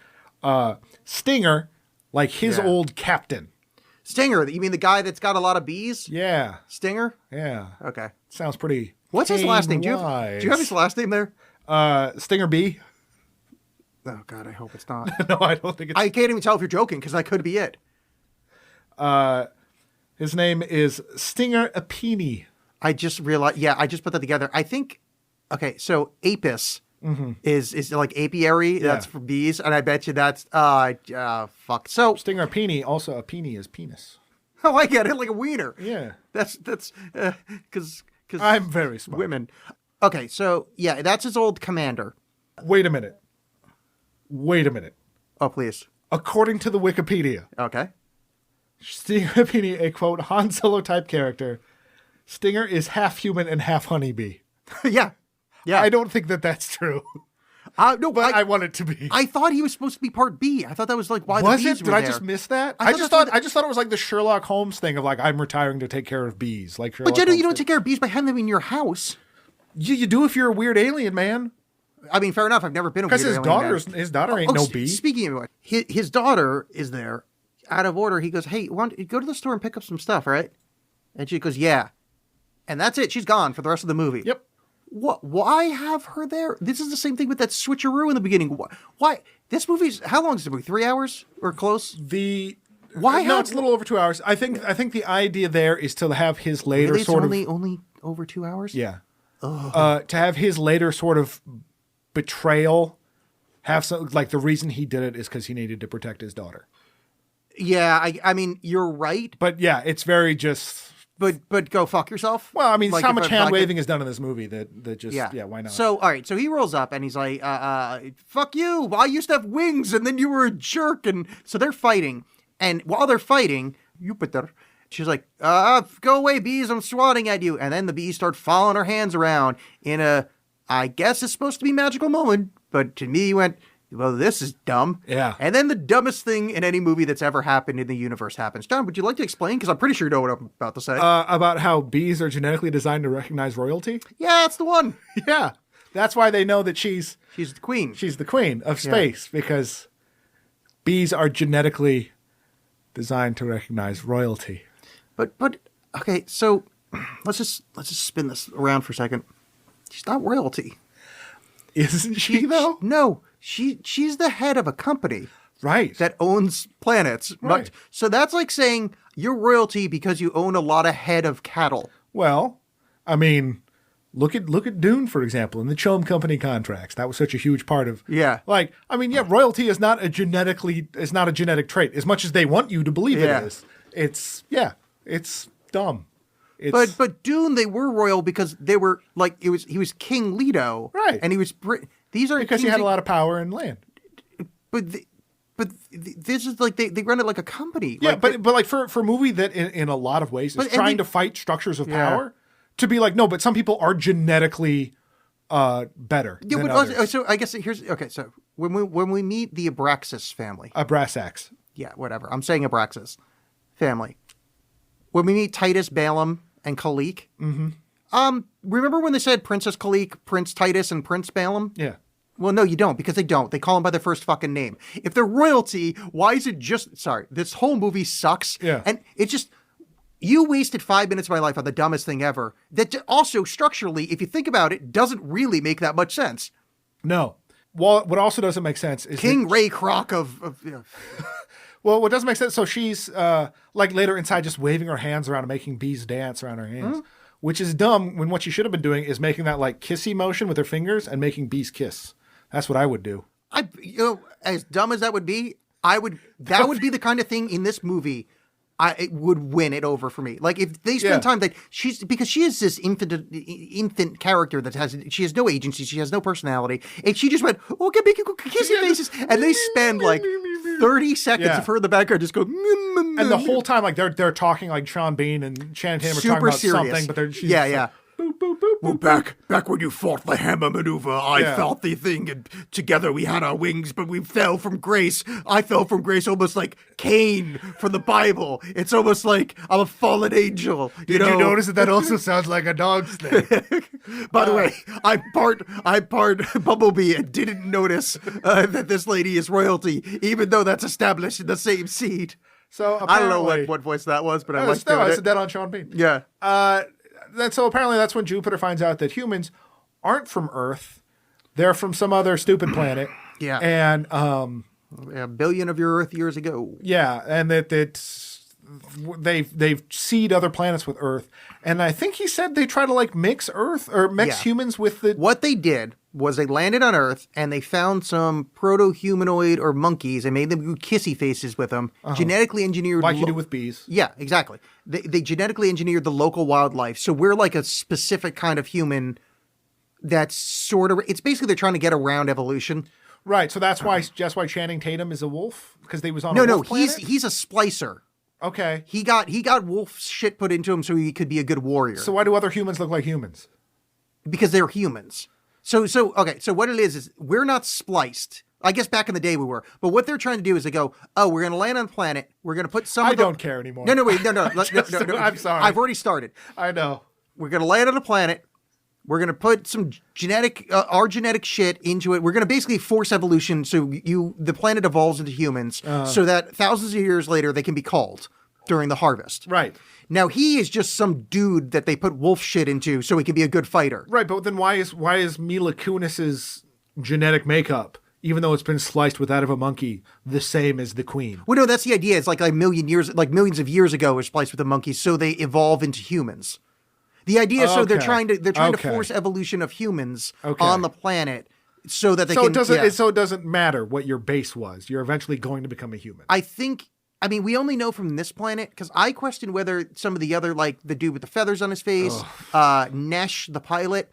Stinger, like his old captain. Stinger, you mean the guy that's got a lot of bees? Yeah. Stinger? Yeah. Okay. Sounds pretty. What's his last name? Do you Kane-wise. have his last name there? Stinger B. Oh, God, I hope it's not. No, I don't think it's. I can't even tell if you're joking because that could be it. His name is Stinger Apini. I just realized. Yeah, I just put that together. I think. Okay, so apis is like apiary. That's for bees, and I bet you that's fuck. So Stinger Apini, also Apini is penis. oh, I get it, like a wiener. Yeah. That's because I'm very smart. women. Okay, so yeah, that's his old commander. Wait a minute. Oh, please. According to the Wikipedia, Okay. Stinger Apini, a quote Han Solo type character. Stinger is half human and half honeybee. yeah. Yeah. I don't think that that's true, No, but I I want it to be. I thought he was supposed to be part B. I thought that was like why Was the bees it? were Did I there. just miss that? I I thought just that's thought it was like the Sherlock Holmes thing of like I'm retiring to take care of bees. Like Sherlock But Jenna, Holmes you don't did. take care of bees by having them in your house. You do if you're a weird alien, man. I mean, fair enough. I've never been a Because weird alien man. his daughter ain't no bee. Speaking of what, his daughter is there, out of order. He goes, "Hey, go to the store and pick up some stuff, right?" And she goes, "Yeah," and that's it. She's gone for the rest of the movie. Yep. What? Why have her there? This is the same thing with that switcheroo in the beginning. Why? This movie's how long is the movie? 3 hours or close? Why No, have- it's a little over 2 hours. I think the idea there is to have his later Really, it's sort only over 2 hours. yeah. To have his later sort of betrayal have some like the reason he did it is because he needed to protect his daughter. Yeah. I mean, you're right, But yeah, it's very just. but go fuck yourself. Well, I mean, Like, how if much I- hand like- waving is done in this movie that just yeah, why not? So, all right. So he rolls up and he's like, fuck you. I used to have wings and then you were a jerk. And so they're fighting. And while they're fighting, Jupiter, she's like, go away, bees. I'm swatting at you. And then the bees start following her hands around in a, I guess it's supposed to be magical moment. But to me, went, well, this is dumb. Yeah. And then the dumbest thing in any movie that's ever happened in the universe happens. John, would you like to explain? Because I'm pretty sure you know what I'm about to say. About how bees are genetically designed to recognize royalty. yeah, that's the one. Yeah, that's why they know that she's She's the queen. the queen of space because bees are genetically designed to recognize royalty. But okay, so let's just spin this around for a second. She's not royalty. Isn't she though? No, she's the head of a company Right. that owns planets. Right. So that's like saying you're royalty because you own a lot of head of cattle. Well, I mean, look at Dune for example, in the Chom Company contracts. That was such a huge part of. Yeah. Like, I mean, yeah, royalty is not a genetic trait as much as they want you to believe Yeah. it is. It's dumb. It's, But Dune, they were royal because they were like he was King Leto, Right. And he was these are because he kings had a lot of power and land. But this is like they run it like a company. Yeah, like, but like for a movie that in a lot of ways is But- and trying they- to fight structures of Yeah. power, to be like, no, but some people are genetically better yeah. than But others. also, so I guess here's okay. So when we meet the Abraxas family, A brass axe. yeah, whatever. I'm saying Abraxas family. When we meet Titus, Balaam, and Kalik, remember when they said Princess Kalik, Prince Titus, and Prince Balaam? Yeah. Well, no, you don't, because they don't. They call them by their first fucking name. If they're royalty, why is it just... Sorry, this whole movie sucks. Yeah. And it's just... You wasted 5 minutes of my life on the dumbest thing ever. That also, structurally, if you think about it, doesn't really make that much sense. No. Well, what also doesn't make sense is King that- Ray Kroc of well, what doesn't make sense. So she's like later inside just waving her hands around and making bees dance around her hands, which is dumb when what she should have been doing is making that like kissy motion with her fingers and making bees kiss. That's what I would do. as dumb as that would be, that would be the kind of thing in this movie it would win it over for me. Like if they spend Yeah. time that because she is this infant character that she has no agency, she has no personality, and she just went, okay, make kissy faces, and they spend like 30 seconds Yeah. of her in the background just going, And the whole time, like they're talking like Sean Bean and Shannon Tatum are talking super about serious. something, but she's yeah, just yeah. like, boop, boop, boop, Well, boop. back when you fought the hammer maneuver, I Yeah. felt the thing, and together we had our wings, but we fell from grace. I fell from grace almost like Cain from the Bible. It's almost like I'm a fallen angel. Did you notice that also sounds like a dog's name? By the way, I'm part Bumblebee and didn't notice that this lady is royalty, even though that's established in the same seed. So I don't know apparently- what voice that was, but I No, like it's, no, doing it's it. dead on Sean Bean. Yeah. So apparently that's when Jupiter finds out that humans aren't from Earth. They're from some other stupid planet. Yeah. And A billion of your Earth years ago. yeah, and that they've seed other planets with Earth, and I think he said they try to like mix Earth or mix Yeah. humans with the. What they did was they landed on Earth and they found some proto-humanoid or monkeys and made them do kissy faces with them, genetically engineered. Like you do with bees. Yeah, exactly. They genetically engineered the local wildlife. So we're like a specific kind of human that's sort of, it's basically they're trying to get around evolution. Right, so that's why Channing Tatum is a wolf because they was on No, a no, wolf planet? he's a splicer. Okay. He got wolf shit put into him so he could be a good warrior. So why do other humans look like humans? Because they're humans. So okay, so what it is we're not spliced. I guess back in the day we were. But what they're trying to do is they go, "Oh, we're going to land on the planet. We're going to put some I of the-" don't care anymore. No, wait, no. I'm sorry. I've already started. I know. We're going to land on a planet. We're going to put some our genetic shit into it. We're going to basically force evolution so the planet evolves into humans so that thousands of years later they can be called during the harvest. Right. Now he is just some dude that they put wolf shit into so he can be a good fighter. Right, but then why is Mila Kunis's genetic makeup, even though it's been sliced with that of a monkey, the same as the queen? Well, no, that's the idea. It's like millions of years ago was spliced with the monkeys, so they evolve into humans. The idea is so they're trying to force evolution of humans on the planet so that they can. So it doesn't matter what your base was. You're eventually going to become a human. I mean, we only know from this planet because I question whether some of the other, like the dude with the feathers on his face, Nesh, the pilot.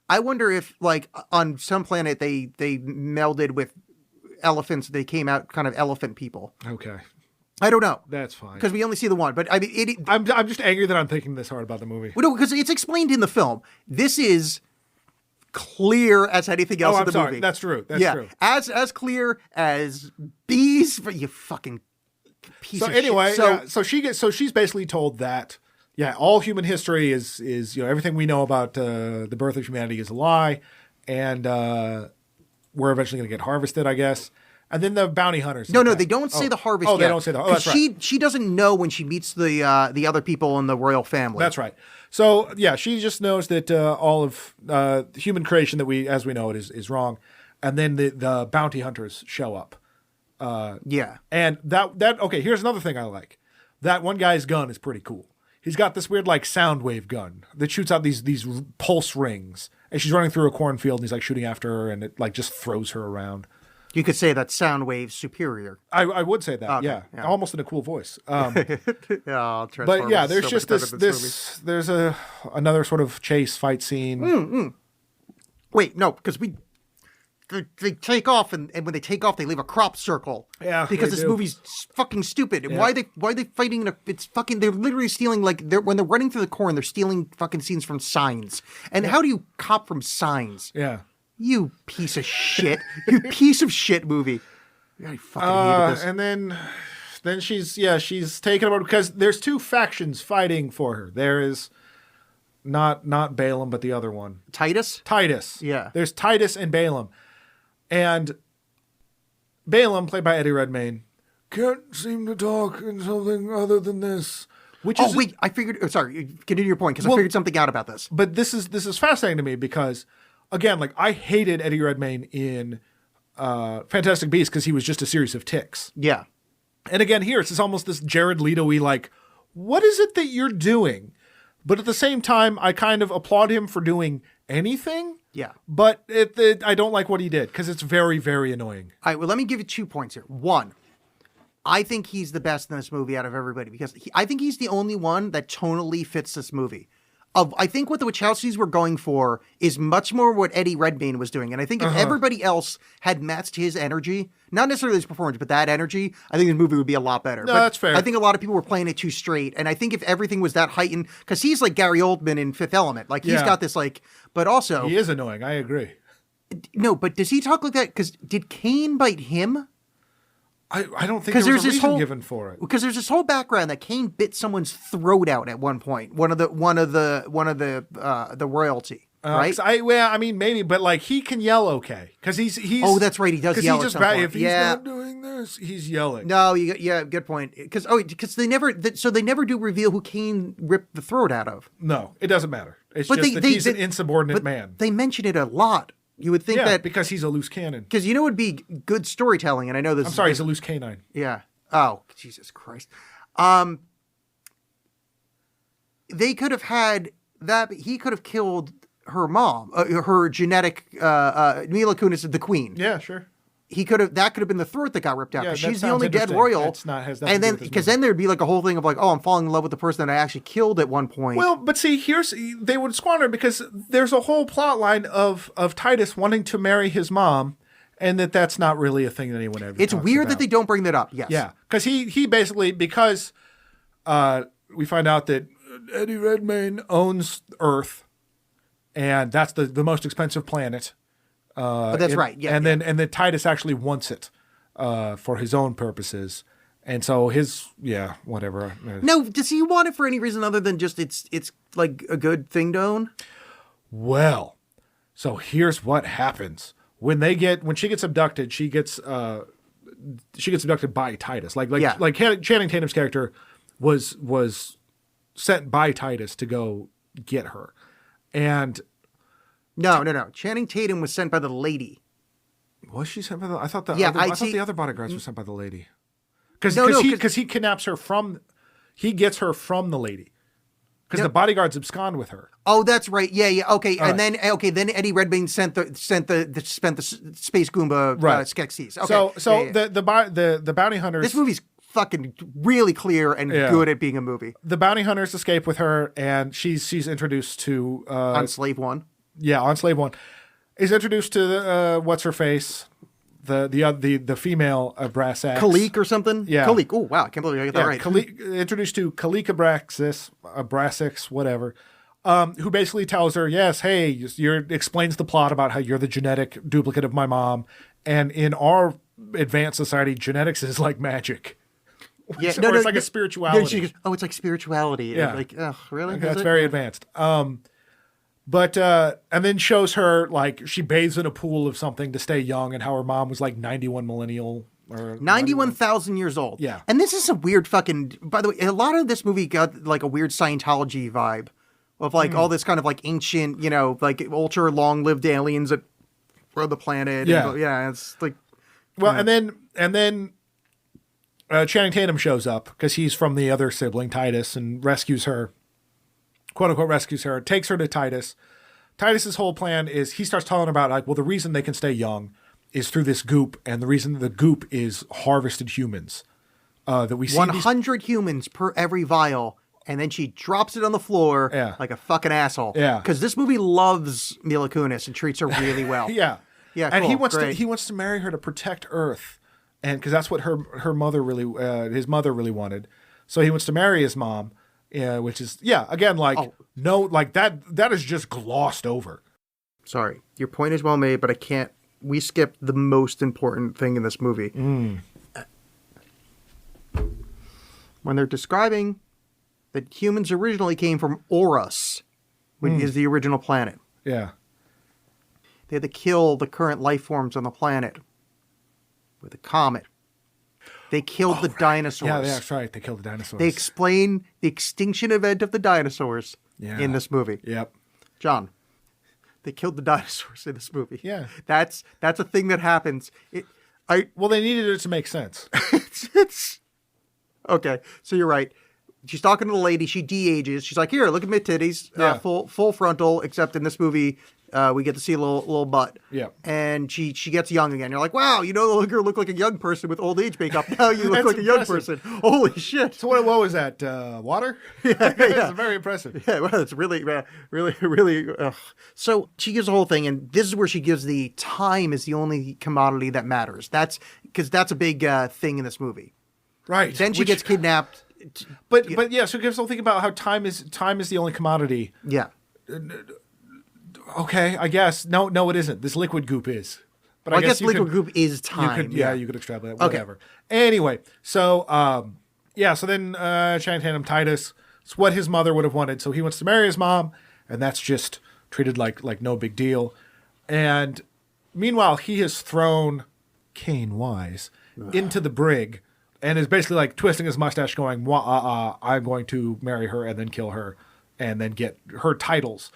I wonder if, like, on some planet they melded with elephants. They came out kind of elephant people. Okay. I don't know. That's fine. Because we only see the one. But I mean, I'm just angry that I'm thinking this hard about the movie. well, no, because it's explained in the film. This is clear as anything else in the movie. That's true. That's true. As clear as bees. You fucking piece So of anyway, shit. so she's basically told that all human history is everything we know about the birth of humanity is a lie, and we're eventually going to get harvested, I guess. And then the bounty hunters. No, they don't say the harvest yet. They don't say the harvest. Because she doesn't know when she meets the other people in the royal family. That's right. So yeah, she just knows that all of human creation that as we know it is wrong, and then the bounty hunters show up. Yeah. And that okay. Here's another thing I like. That one guy's gun is pretty cool. He's got this weird like sound wave gun that shoots out these pulse rings, and she's running through a cornfield, and he's like shooting after her, and it like just throws her around. You could say that Soundwave superior. I would say that, Okay, yeah, almost in a cool voice. Yeah, But yeah, there's just this there's another sort of chase fight scene. Wait, no, because they take off, and when they take off, they leave a crop circle. Yeah, because they this do. movie's fucking stupid. Yeah. Why are they fighting? It's fucking. They're literally stealing when they're running through the corn. They're stealing fucking scenes from signs. And how do you cop from signs? Yeah. You piece of shit. You piece of shit movie. I fucking hated this. And then she's taken over because there's two factions fighting for her. There is not Balaam, but the other one. Titus? Titus. Yeah. There's Titus and Balaam. And Balaam, played by Eddie Redmayne, can't seem to talk in something other than this. Wait, I figured. Sorry, continue your point because I figured something out about this. But this is fascinating to me because, again, like I hated Eddie Redmayne in Fantastic Beasts because he was just a series of ticks. Yeah. And again, here it's almost this Jared Leto-y like, what is it that you're doing? But at the same time, I kind of applaud him for doing anything. Yeah. But I don't like what he did because it's very, very annoying. All right, well, let me give you 2 points here. One, I think he's the best in this movie out of everybody because I think he's the only one that tonally fits this movie. I think what the Wachowskis were going for is much more what Eddie Redmayne was doing. And I think if everybody else had matched his energy, not necessarily his performance, but that energy, I think the movie would be a lot better. No, but that's fair. I think a lot of people were playing it too straight. And I think if everything was that heightened, because he's like Gary Oldman in Fifth Element. Like he's got this like, but also. He is annoying. I agree. No, but does he talk like that? Because did Cain bite him? I don't think there was a reason given for it. Because there's this whole background that Cain bit someone's throat out at one point. One of the royalty, right? I mean, maybe, but like he can yell okay because he's. Oh, that's right. He does yell. He's at some point. if he's not doing this, he's yelling. No, good point. Because they never do reveal who Cain ripped the throat out of. No, it doesn't matter. It's But just that he's an insubordinate man. They mention it a lot. You would think that because he's a loose cannon. Because it would be good storytelling, and I know this. I'm sorry, he's a loose canine. Yeah. Oh, Jesus Christ. they could have had that. He could have killed her mom, her genetic Mila Kunis, the queen. Yeah, sure. He could have. That could have been the throat that got ripped out. Yeah, 'Cause that she's the sounds only dead interesting. royal. That's not- has nothing and to do then with this because movie. then there'd be like a whole thing of like, oh, I'm falling in love with the person that I actually killed at one point. Well, but see, they would squander it because there's a whole plot line of Titus wanting to marry his mom, and that's not really a thing that anyone ever. it's talks weird about. that they don't bring that up. Yes. Yeah, because he basically because we find out that Eddie Redmayne owns Earth, and that's the most expensive planet. But that's right. Yeah. and then Titus actually wants it for his own purposes, and so whatever. No, does he want it for any reason other than just it's like a good thing to own? Well, so here's what happens when she gets abducted. She gets abducted by Titus. Like Channing Tatum's character was sent by Titus to go get her, and No. Channing Tatum was sent by the lady. was she sent by the? I thought the Yeah, other, I I thought see- the other bodyguards were sent by the lady. Because No, he kidnaps her he gets her from the lady. Because No. the bodyguards abscond with her. Oh, that's right. Yeah. Okay, All and then Eddie Redmayne spent the space Goomba Right. Skeksis. Okay. So Yeah. the bounty hunters. This movie's fucking really clear and Yeah. good at being a movie. The bounty hunters escape with her, and she's introduced to On Slave One. on Slave One, is introduced to what's her face, the female brass axe. Khalik or something? Yeah. Khalik. Oh, wow. I can't believe I got that right. Introduced to Khalik Abraxas, whatever, who basically tells her, yes, hey, explains the plot about how you're the genetic duplicate of my mom, and in our advanced society, genetics is like magic. Yeah, Or it's like a spirituality. Then she goes, oh, it's like spirituality. Yeah. Like, oh, really? Okay, Is that's it? very advanced. But and then shows her like she bathes in a pool of something to stay young, and how her mom was like 91 millennial or 91,000 years old. Yeah. And this is a weird fucking, by the way, a lot of this movie got like a weird Scientology vibe of like all this kind of like ancient, like ultra long lived aliens that run the planet. Yeah. And, yeah. It's like, Well, and then Channing Tatum shows up because he's from the other sibling, Titus, and rescues her, quote unquote, rescues her, takes her to Titus. Titus's whole plan is he starts telling about like, well, the reason they can stay young is through this goop, and the reason the goop is harvested humans. That we see 100 humans per every vial. And then she drops it on the floor Yeah. like a fucking asshole. Yeah. Because this movie loves Mila Kunis and treats her really well. Yeah, Yeah, and he cool, wants great. to marry her to protect Earth, and because that's what her mother really his mother really wanted. So he wants to marry his mom, which is again like no like that is just glossed over. Sorry, your point is well made, but I can't. We skipped the most important thing in this movie. When they're describing that humans originally came from Oros, which is the original planet. Yeah, They had to kill the current life forms on the planet with a comet. They killed the dinosaurs. yeah, that's right. They killed the dinosaurs. They explain the extinction event of the dinosaurs in this movie. Yep. John, they killed the dinosaurs in this movie. Yeah. That's a thing that happens. Well, they needed it to make sense. It's okay. So you're right. She's talking to the lady. She de-ages. She's like, "Here, look at my titties, Yeah. full frontal." Except in this movie, we get to see a little butt. Yeah. And she gets young again. You're like, "Wow, you no longer look like a young person with old age makeup. Now you look That's like a young impressive. person." Holy shit! So what was that? Water? Yeah, it's very impressive. Yeah, well, it's really. Ugh. So she gives the whole thing, and this is where she gives the time is the only commodity that matters. That's because that's a big thing in this movie. Right. Then she gets kidnapped. But yeah, so it gives the whole thing about how time is the only commodity. Yeah. Okay, I guess. No, it isn't. This liquid goop is. But Well, I guess you liquid could- goop is You time. could, you could extrapolate. Okay. Whatever. Anyway, so so then Channing Tatum, Titus, it's what his mother would have wanted. So he wants to marry his mom, and that's just treated like no big deal. And meanwhile, he has thrown Cain Wise into the brig, and is basically like twisting his mustache, going, "I'm going to marry her and then kill her, and then get her titles."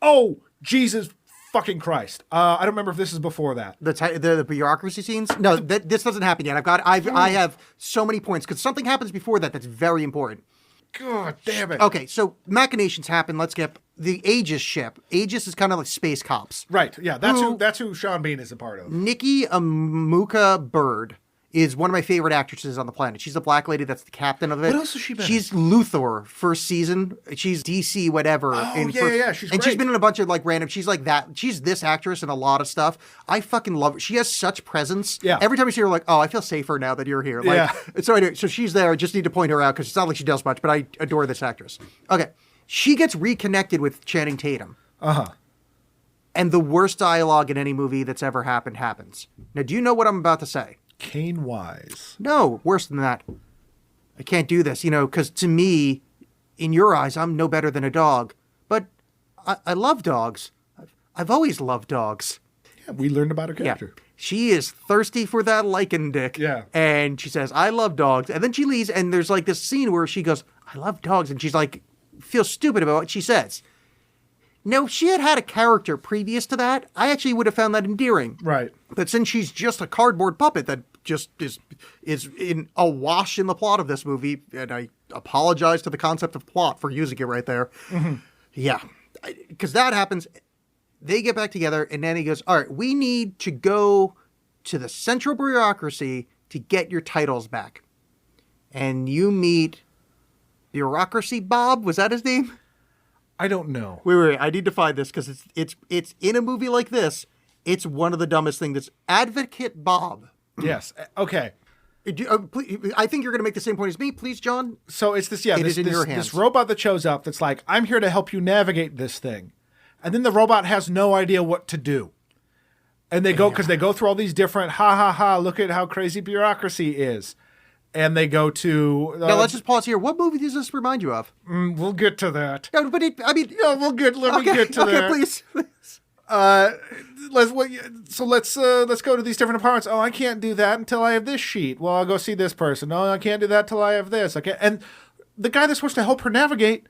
Oh, Jesus fucking Christ! I don't remember if this is before that. The bureaucracy scenes. No, this doesn't happen yet. I have so many points because something happens before that that's very important. God damn it. Okay, so machinations happen. Let's get the Aegis ship. Aegis is kind of like space cops. Right. Yeah. That's who Sean Bean is a part of. Nikki Amuka Bird is one of my favorite actresses on the planet. She's the black lady that's the captain of it. What else has she been She's Luthor, first season. She's DC, whatever. Oh, yeah. She's and great. she's been in a bunch of like random. She's like that. She's this actress in a lot of stuff. I fucking love her. She has such presence. Yeah. Every time I see her, like, oh, I feel safer now that you're here. Like, Yeah. So anyway, so she's there. I just need to point her out because it's not like she does much, but I adore this actress. Okay. She gets reconnected with Channing Tatum. Uh-huh. And the worst dialogue in any movie that's ever happened happens. Now, do you know what I'm about to say? Kane Wise. No, worse than that. I can't do this, because to me, in your eyes, I'm no better than a dog. But I love dogs. I've always loved dogs. Yeah, we learned about her character. Yeah. She is thirsty for that lichen dick. Yeah. And she says, I love dogs. And then she leaves, and there's like this scene where she goes, I love dogs. And she's like, feels stupid about what she says. Now, if she had a character previous to that, I actually would have found that endearing. Right. But since she's just a cardboard puppet that just is in awash in the plot of this movie, and I apologize to the concept of plot for using it right there. Mm-hmm. Yeah. Because that happens. They get back together, and then he goes, all right, we need to go to the central bureaucracy to get your titles back. And you meet Bureaucracy Bob. Was that his name? I don't know. Wait. I need to find this because it's in a movie like this. It's one of the dumbest things. That's Advocate Bob. Yes. Okay. I think you're going to make the same point as me, please, John. So it's this. Yeah. It is in your hands. This robot that shows up. That's like, I'm here to help you navigate this thing, and then the robot has no idea what to do, and they go because they go through all these different. Ha ha ha! Look at how crazy bureaucracy is. And they go to. Now let's just pause here. What movie does this remind you of? We'll get to that. No, but Let me get to that. Okay, please. Let's go to these different departments. Oh, I can't do that until I have this sheet. Well, I'll go see this person. No, I can't do that till I have this. Okay, and the guy that's supposed to help her navigate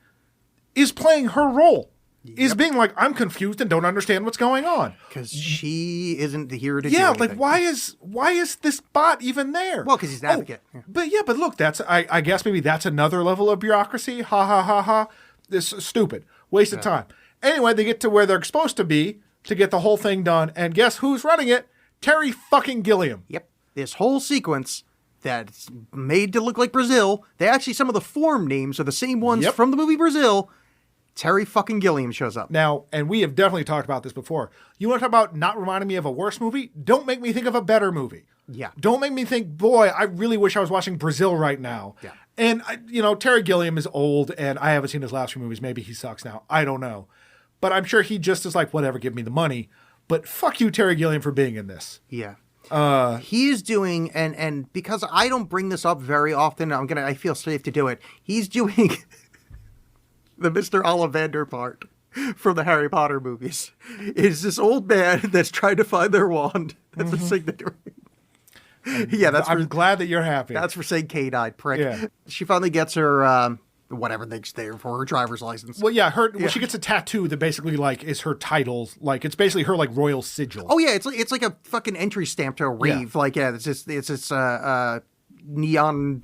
is playing her role. Is being like, I'm confused and don't understand what's going on. Because she isn't here to do Yeah, anything. like why is this bot even there? Well, because he's an advocate. Yeah. But look, that's I guess maybe that's another level of bureaucracy. Ha ha ha ha. This is stupid. Waste of time. Anyway, they get to where they're supposed to be to get the whole thing done, and guess who's running it? Terry fucking Gilliam. Yep. This whole sequence that's made to look like Brazil. Some of the form names are the same ones from the movie Brazil. Terry fucking Gilliam shows up. Now, and we have definitely talked about this before. You want to talk about not reminding me of a worse movie? Don't make me think of a better movie. Yeah. Don't make me think, boy, I really wish I was watching Brazil right now. Yeah. And, Terry Gilliam is old, and I haven't seen his last few movies. Maybe he sucks now. I don't know. But I'm sure he just is like, whatever, give me the money. But fuck you, Terry Gilliam, for being in this. Yeah. He is doing, and because I don't bring this up very often, I feel safe to do it. He's doing the Mr. Ollivander part from the Harry Potter movies. Is this old man that's trying to find their wand. That's a signature. Yeah, I'm glad that you're happy. That's for saying K-eyed prick. Yeah. She finally gets her, whatever thing's there for her driver's license. Well, yeah, she gets a tattoo that basically like is her titles. Like it's basically her like royal sigil. Oh yeah, it's like a fucking entry stamp to a rave. Yeah. Like it's this neon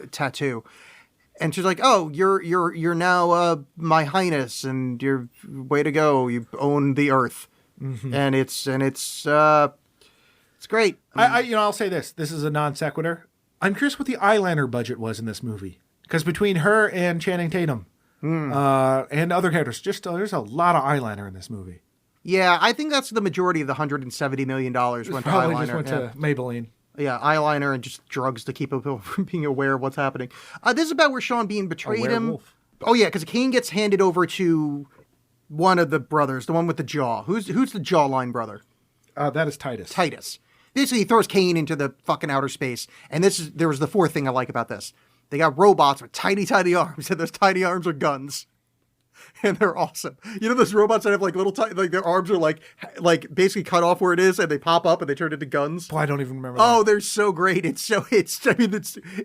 tattoo. And she's like, "Oh, you're now my highness, and you're way to go. You own the earth, and it's great." I'll say this. This is a non sequitur. I'm curious what the eyeliner budget was in this movie, because between her and Channing Tatum and other characters, there's a lot of eyeliner in this movie. Yeah, I think that's the majority of the $170 million went to Probably eyeliner. just went to Maybelline. Yeah, eyeliner and just drugs to keep people from being aware of what's happening. This is about where Sean Bean betrayed him. werewolf. Oh yeah, because Kane gets handed over to one of the brothers, the one with the jaw. Who's the jawline brother? That is Titus. Titus. Basically, he throws Kane into the fucking outer space. And there was the fourth thing I like about this. They got robots with tiny, tiny arms, and those tiny arms are guns. And they're awesome. You know those robots that have like little like their arms are like basically cut off where it is, and they pop up and they turn into guns. Boy, I don't even remember. Oh, they're so great. It's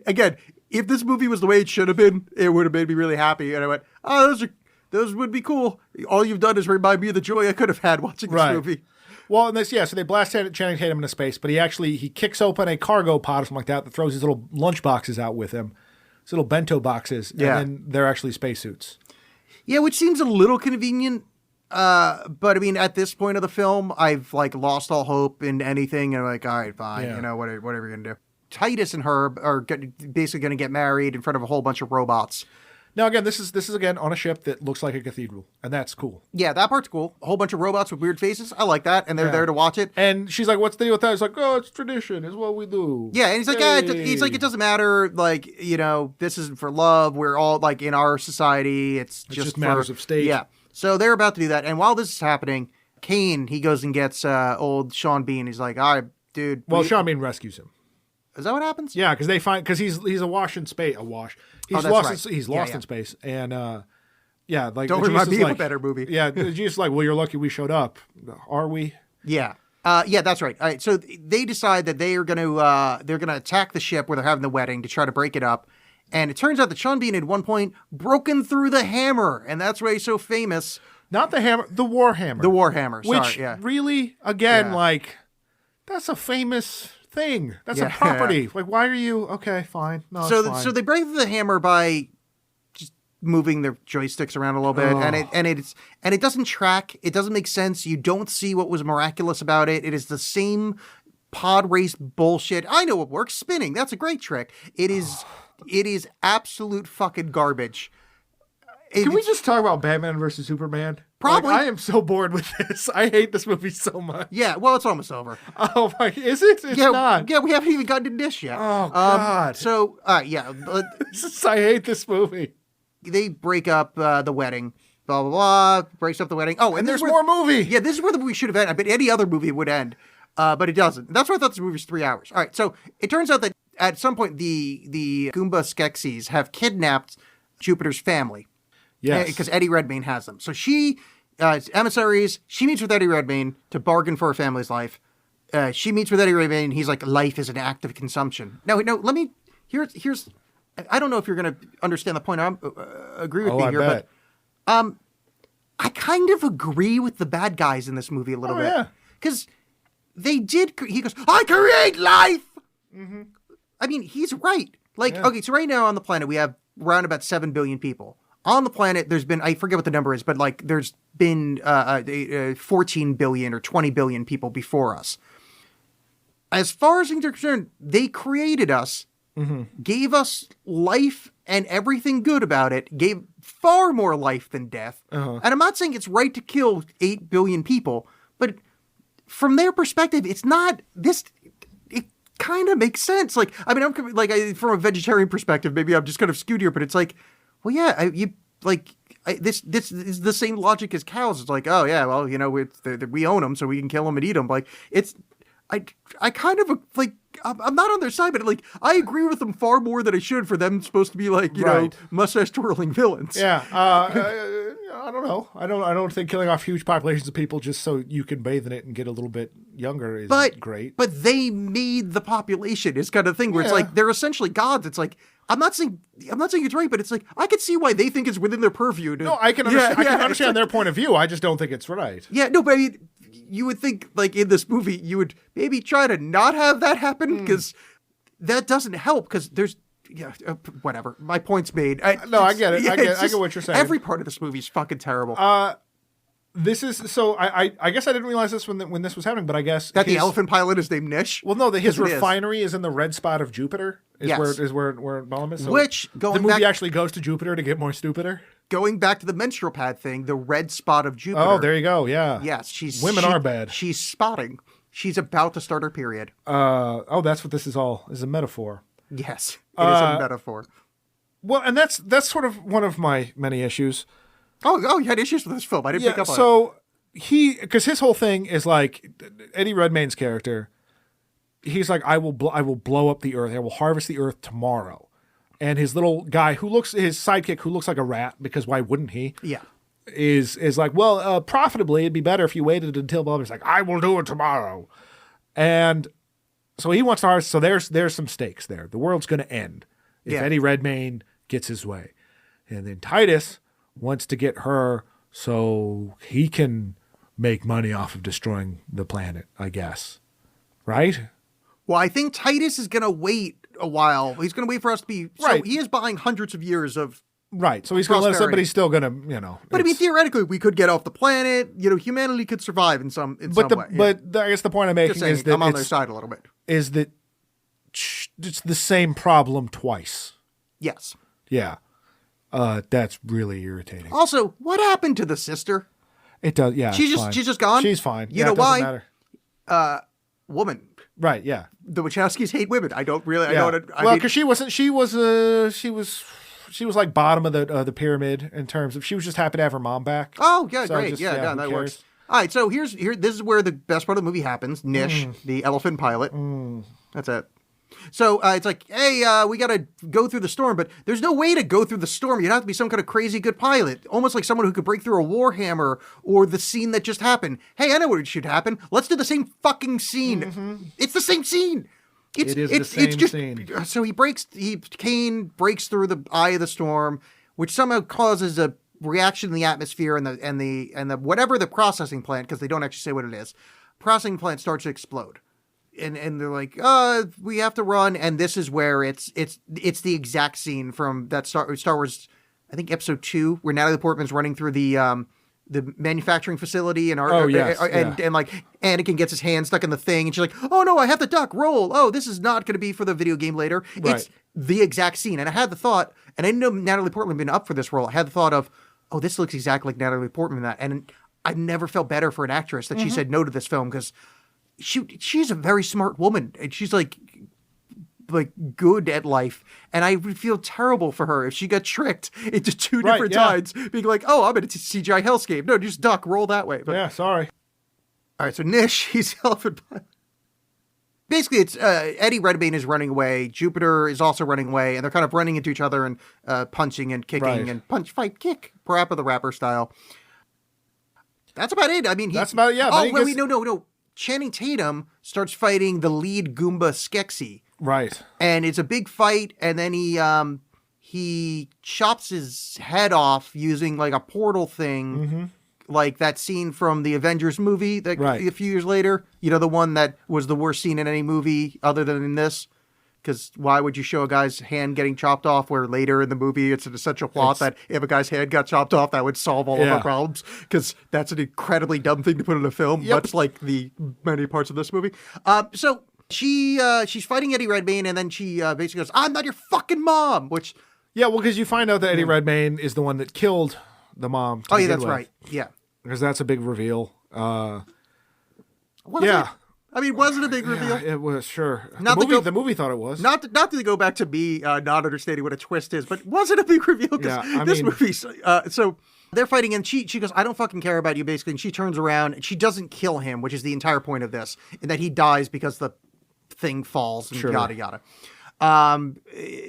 again, if this movie was the way it should have been, it would have made me really happy. And I went, oh, those would be cool. All you've done is remind me of the joy I could have had watching this movie. Well, and so they blast Channing Tatum into space, but he kicks open a cargo pod or something like that throws his little lunch boxes out with him. these little bento boxes, Yeah. and then they're actually spacesuits. Yeah, which seems a little convenient. But I mean, at this point of the film, I've like lost all hope in anything, and I'm like, all right, fine, Yeah. you know, whatever you're gonna do. Titus and Herb are basically going to get married in front of a whole bunch of robots. Now, again, this is again on a ship that looks like a cathedral, and that's cool. Yeah, that part's cool. A whole bunch of robots with weird faces. I like that, and they're Yeah. there to watch it. And she's like, "What's the deal with that?" It's like, "Oh, it's tradition. It's what we do." Yeah, and he's like, he's like, it doesn't matter. Like, you know, this isn't for love. We're all like in our society. It's just matters of state. Yeah. So they're about to do that, and while this is happening, Kane he goes and gets old Sean Bean. He's like, all right, dude. Well, Sean Bean rescues him. Is that what happens? Yeah, because he's awash in space. He's that's lost. right. He's Yeah, lost yeah. in space, and yeah, like Don't Jesus remind is me of a like, better movie. Yeah, Jesus is like, well, you're lucky we showed up. Are we? Yeah. Yeah, that's right. All right. So they decide that they're going to attack the ship where they're having the wedding to try to break it up. And it turns out that Sean Bean at one point broken through the hammer, and that's why he's so famous. Not the hammer, the war hammer. The war hammer. Which Sorry, yeah. really, again, Yeah. like, that's a famous thing. That's a Yeah. property. Like, why are you? Okay, fine. No, So it's fine. so they break through the hammer by just moving their joysticks around a little bit, and it doesn't track. It doesn't make sense. You don't see what was miraculous about it. It is the same pod race bullshit. I know what works. Spinning. That's a great trick. It is absolute fucking garbage. Can we just talk about Batman versus Superman? Probably. Like, I am so bored with this. I hate this movie so much. Yeah, well, it's almost over. Oh my! Is it? It's yeah, not. Yeah, we haven't even gotten to this yet. Oh, God. So, yeah, but I hate this movie. they break up the wedding. Blah blah blah. Breaks up the wedding. Oh, And this there's is where- more movie. Yeah, this is where the movie should have ended. I bet any other movie would end, but it doesn't. That's why I thought this movie was 3 hours. All right, so it turns out that at some point the Goomba Skeksis have kidnapped Jupiter's family. Yes. Because Eddie Redmayne has them. So she, emissaries, she meets with Eddie Redmayne to bargain for her family's life. She meets with Eddie Redmayne. He's like, life is an act of consumption. No, let me, here's, I don't know if you're going to understand the point. I agree with me I here, bet. but I kind of agree with the bad guys in this movie a little Oh, bit. yeah. Because he goes, I create life! I mean, he's right. Like, okay, so right now on the planet, we have around about 7 billion people. On the planet, there's been, I forget what the number is, but like there's been 14 billion or 20 billion people before us. As far as things are concerned, they created us, gave us life and everything good about it, gave far more life than death. And I'm not saying it's right to kill 8 billion people, but from their perspective, it's not this. It kind of makes sense. Like, I mean, from a vegetarian perspective, maybe I'm just kind of skewed here, but it's like, well, yeah, this is the same logic as cows. It's like, oh yeah, well, you know, we own them, so we can kill them and eat them. Like, I kind of like, I'm not on their side, but like, I agree with them far more than I should for them supposed to be like, you know, Right. mustache twirling villains. Yeah. I don't know. I don't think killing off huge populations of people just so you can bathe in it and get a little bit younger is great. But they made the population is kind of thing where it's Yeah. like they're essentially gods. It's like I'm not saying it's right, but it's like I could see why they think it's within their purview. To, No, I can understand. I can it's understand like- their point of view. I just don't think it's right. Yeah, no, but I mean, you would think like in this movie you would maybe try to not have that happen because that doesn't help because there's. Yeah, whatever. My point's made. I get it. I get it's just- what you're saying. Every part of this movie is fucking terrible. This is so. I guess I didn't realize this when this was happening, but I guess that the his- elephant pilot is named Nish. Well, no, his 'Cause it is. refinery is in the red spot of Jupiter. Yes. Where Balam is. So Which, the going movie back- actually goes to Jupiter to get more stupider. Going back to the menstrual pad thing, the red spot of Jupiter. Oh, there you go. Yeah. Yes, Women are bad. She's spotting. She's about to start her period. Oh, that's what this is all is a metaphor. Yes, it is a metaphor. Well, and that's sort of one of my many issues. Oh, you had issues with this film. I didn't pick up on it. So because his whole thing is like Eddie Redmayne's character. He's like, I will blow up the earth. I will harvest the earth tomorrow. And his little guy his sidekick who looks like a rat, because why wouldn't he? Yeah. Is like, well, profitably, it'd be better if you waited until Bob is like, I will do it tomorrow. And so he wants to harvest. So there's some stakes there. The world's going to end if Yeah. Eddie Redmayne gets his way. And then Titus wants to get her so he can make money off of destroying the planet, I guess. Right? Well, I think Titus is going to wait a while. He's going to wait for us to be Right. So he is buying hundreds of years of. Right. So he's going to let us, Prosperity. but he's still going to, But I mean, theoretically, we could get off the planet. Humanity could survive in some way. I guess the point I'm making Just saying, is that I'm on their side a little bit. is that it's the same problem twice. Yes. Yeah. That's really irritating. Also, what happened to the sister? It does. Yeah. She's it's just fine. she's just gone. She's fine. You Yeah, know it doesn't why? matter. Woman. Right. Yeah. The Wachowskis hate women. I don't really. Yeah. I don't. I Well, mean, because she was like bottom of the pyramid in terms of she was just happy to have her mom back. oh yeah, So great. just, yeah, who that cares? works. All right, so here. This is where the best part of the movie happens. Nish, the elephant pilot. That's it. So it's like, hey, we got to go through the storm, but there's no way to go through the storm. You'd have to be some kind of crazy good pilot, almost like someone who could break through a warhammer or the scene that just happened. Hey, I know what should happen. Let's do the same fucking scene. It's the same scene. It is the same scene. So Kane breaks through the eye of the storm, which somehow causes a reaction in the atmosphere and the whatever the processing plant, because they don't actually say what it is. Processing plant starts to explode. And they're like, we have to run, and this is where it's the exact scene from that Star Wars, I think episode 2, where Natalie Portman's running through the manufacturing facility and like Anakin gets his hand stuck in the thing, and she's like, oh no, I have to duck, roll. Oh, this is not going to be for the video game later. Right. It's the exact scene, and I had the thought, and I didn't know Natalie Portman had been up for this role. I had the thought of, oh, this looks exactly like Natalie Portman in that, and I never felt better for an actress that she said no to this film because. She's a very smart woman, and she's like good at life, and I would feel terrible for her if she got tricked into two Right, different yeah. times, being like, "Oh, I'm in a CGI hellscape." No, just duck, roll that way. But, Yeah. Sorry. all right, so Nish, he's elephant pilot. Basically, it's Eddie Redmayne is running away. Jupiter is also running away, and they're kind of running into each other and punching and kicking Right. and punch, fight, kick, Parappa the Rapper style. That's about it. I mean, That's about it, yeah, Oh, then he wait, gets- no. Channing Tatum starts fighting the lead Goomba Skeksis, Right. and it's a big fight. And then he chops his head off using like a portal thing, like that scene from the Avengers movie that Right. a few years later. The one that was the worst scene in any movie other than in this. Because why would you show a guy's hand getting chopped off where later in the movie it's an essential plot that if a guy's hand got chopped off, that would solve all of Yeah. our problems? Because that's an incredibly dumb thing to put in a film, Yep. much like the many parts of this movie. So she's fighting Eddie Redmayne, and then she basically goes, "I'm not your fucking mom," which, Yeah. Well, because you find out that Eddie Redmayne is the one that killed the mom. oh yeah, that's right. Yeah. Because that's a big reveal. Was Yeah. it? I mean, was it a big reveal? Yeah, it was sure. Not the to movie. go- The movie thought it was. Not to go back to me not understanding what a twist is, but was it a big reveal? Because Yeah, I this mean- movie. So they're fighting, and she goes, "I don't fucking care about you," basically, and she turns around and she doesn't kill him, which is the entire point of this, and that he dies because the thing falls and Sure. yada yada.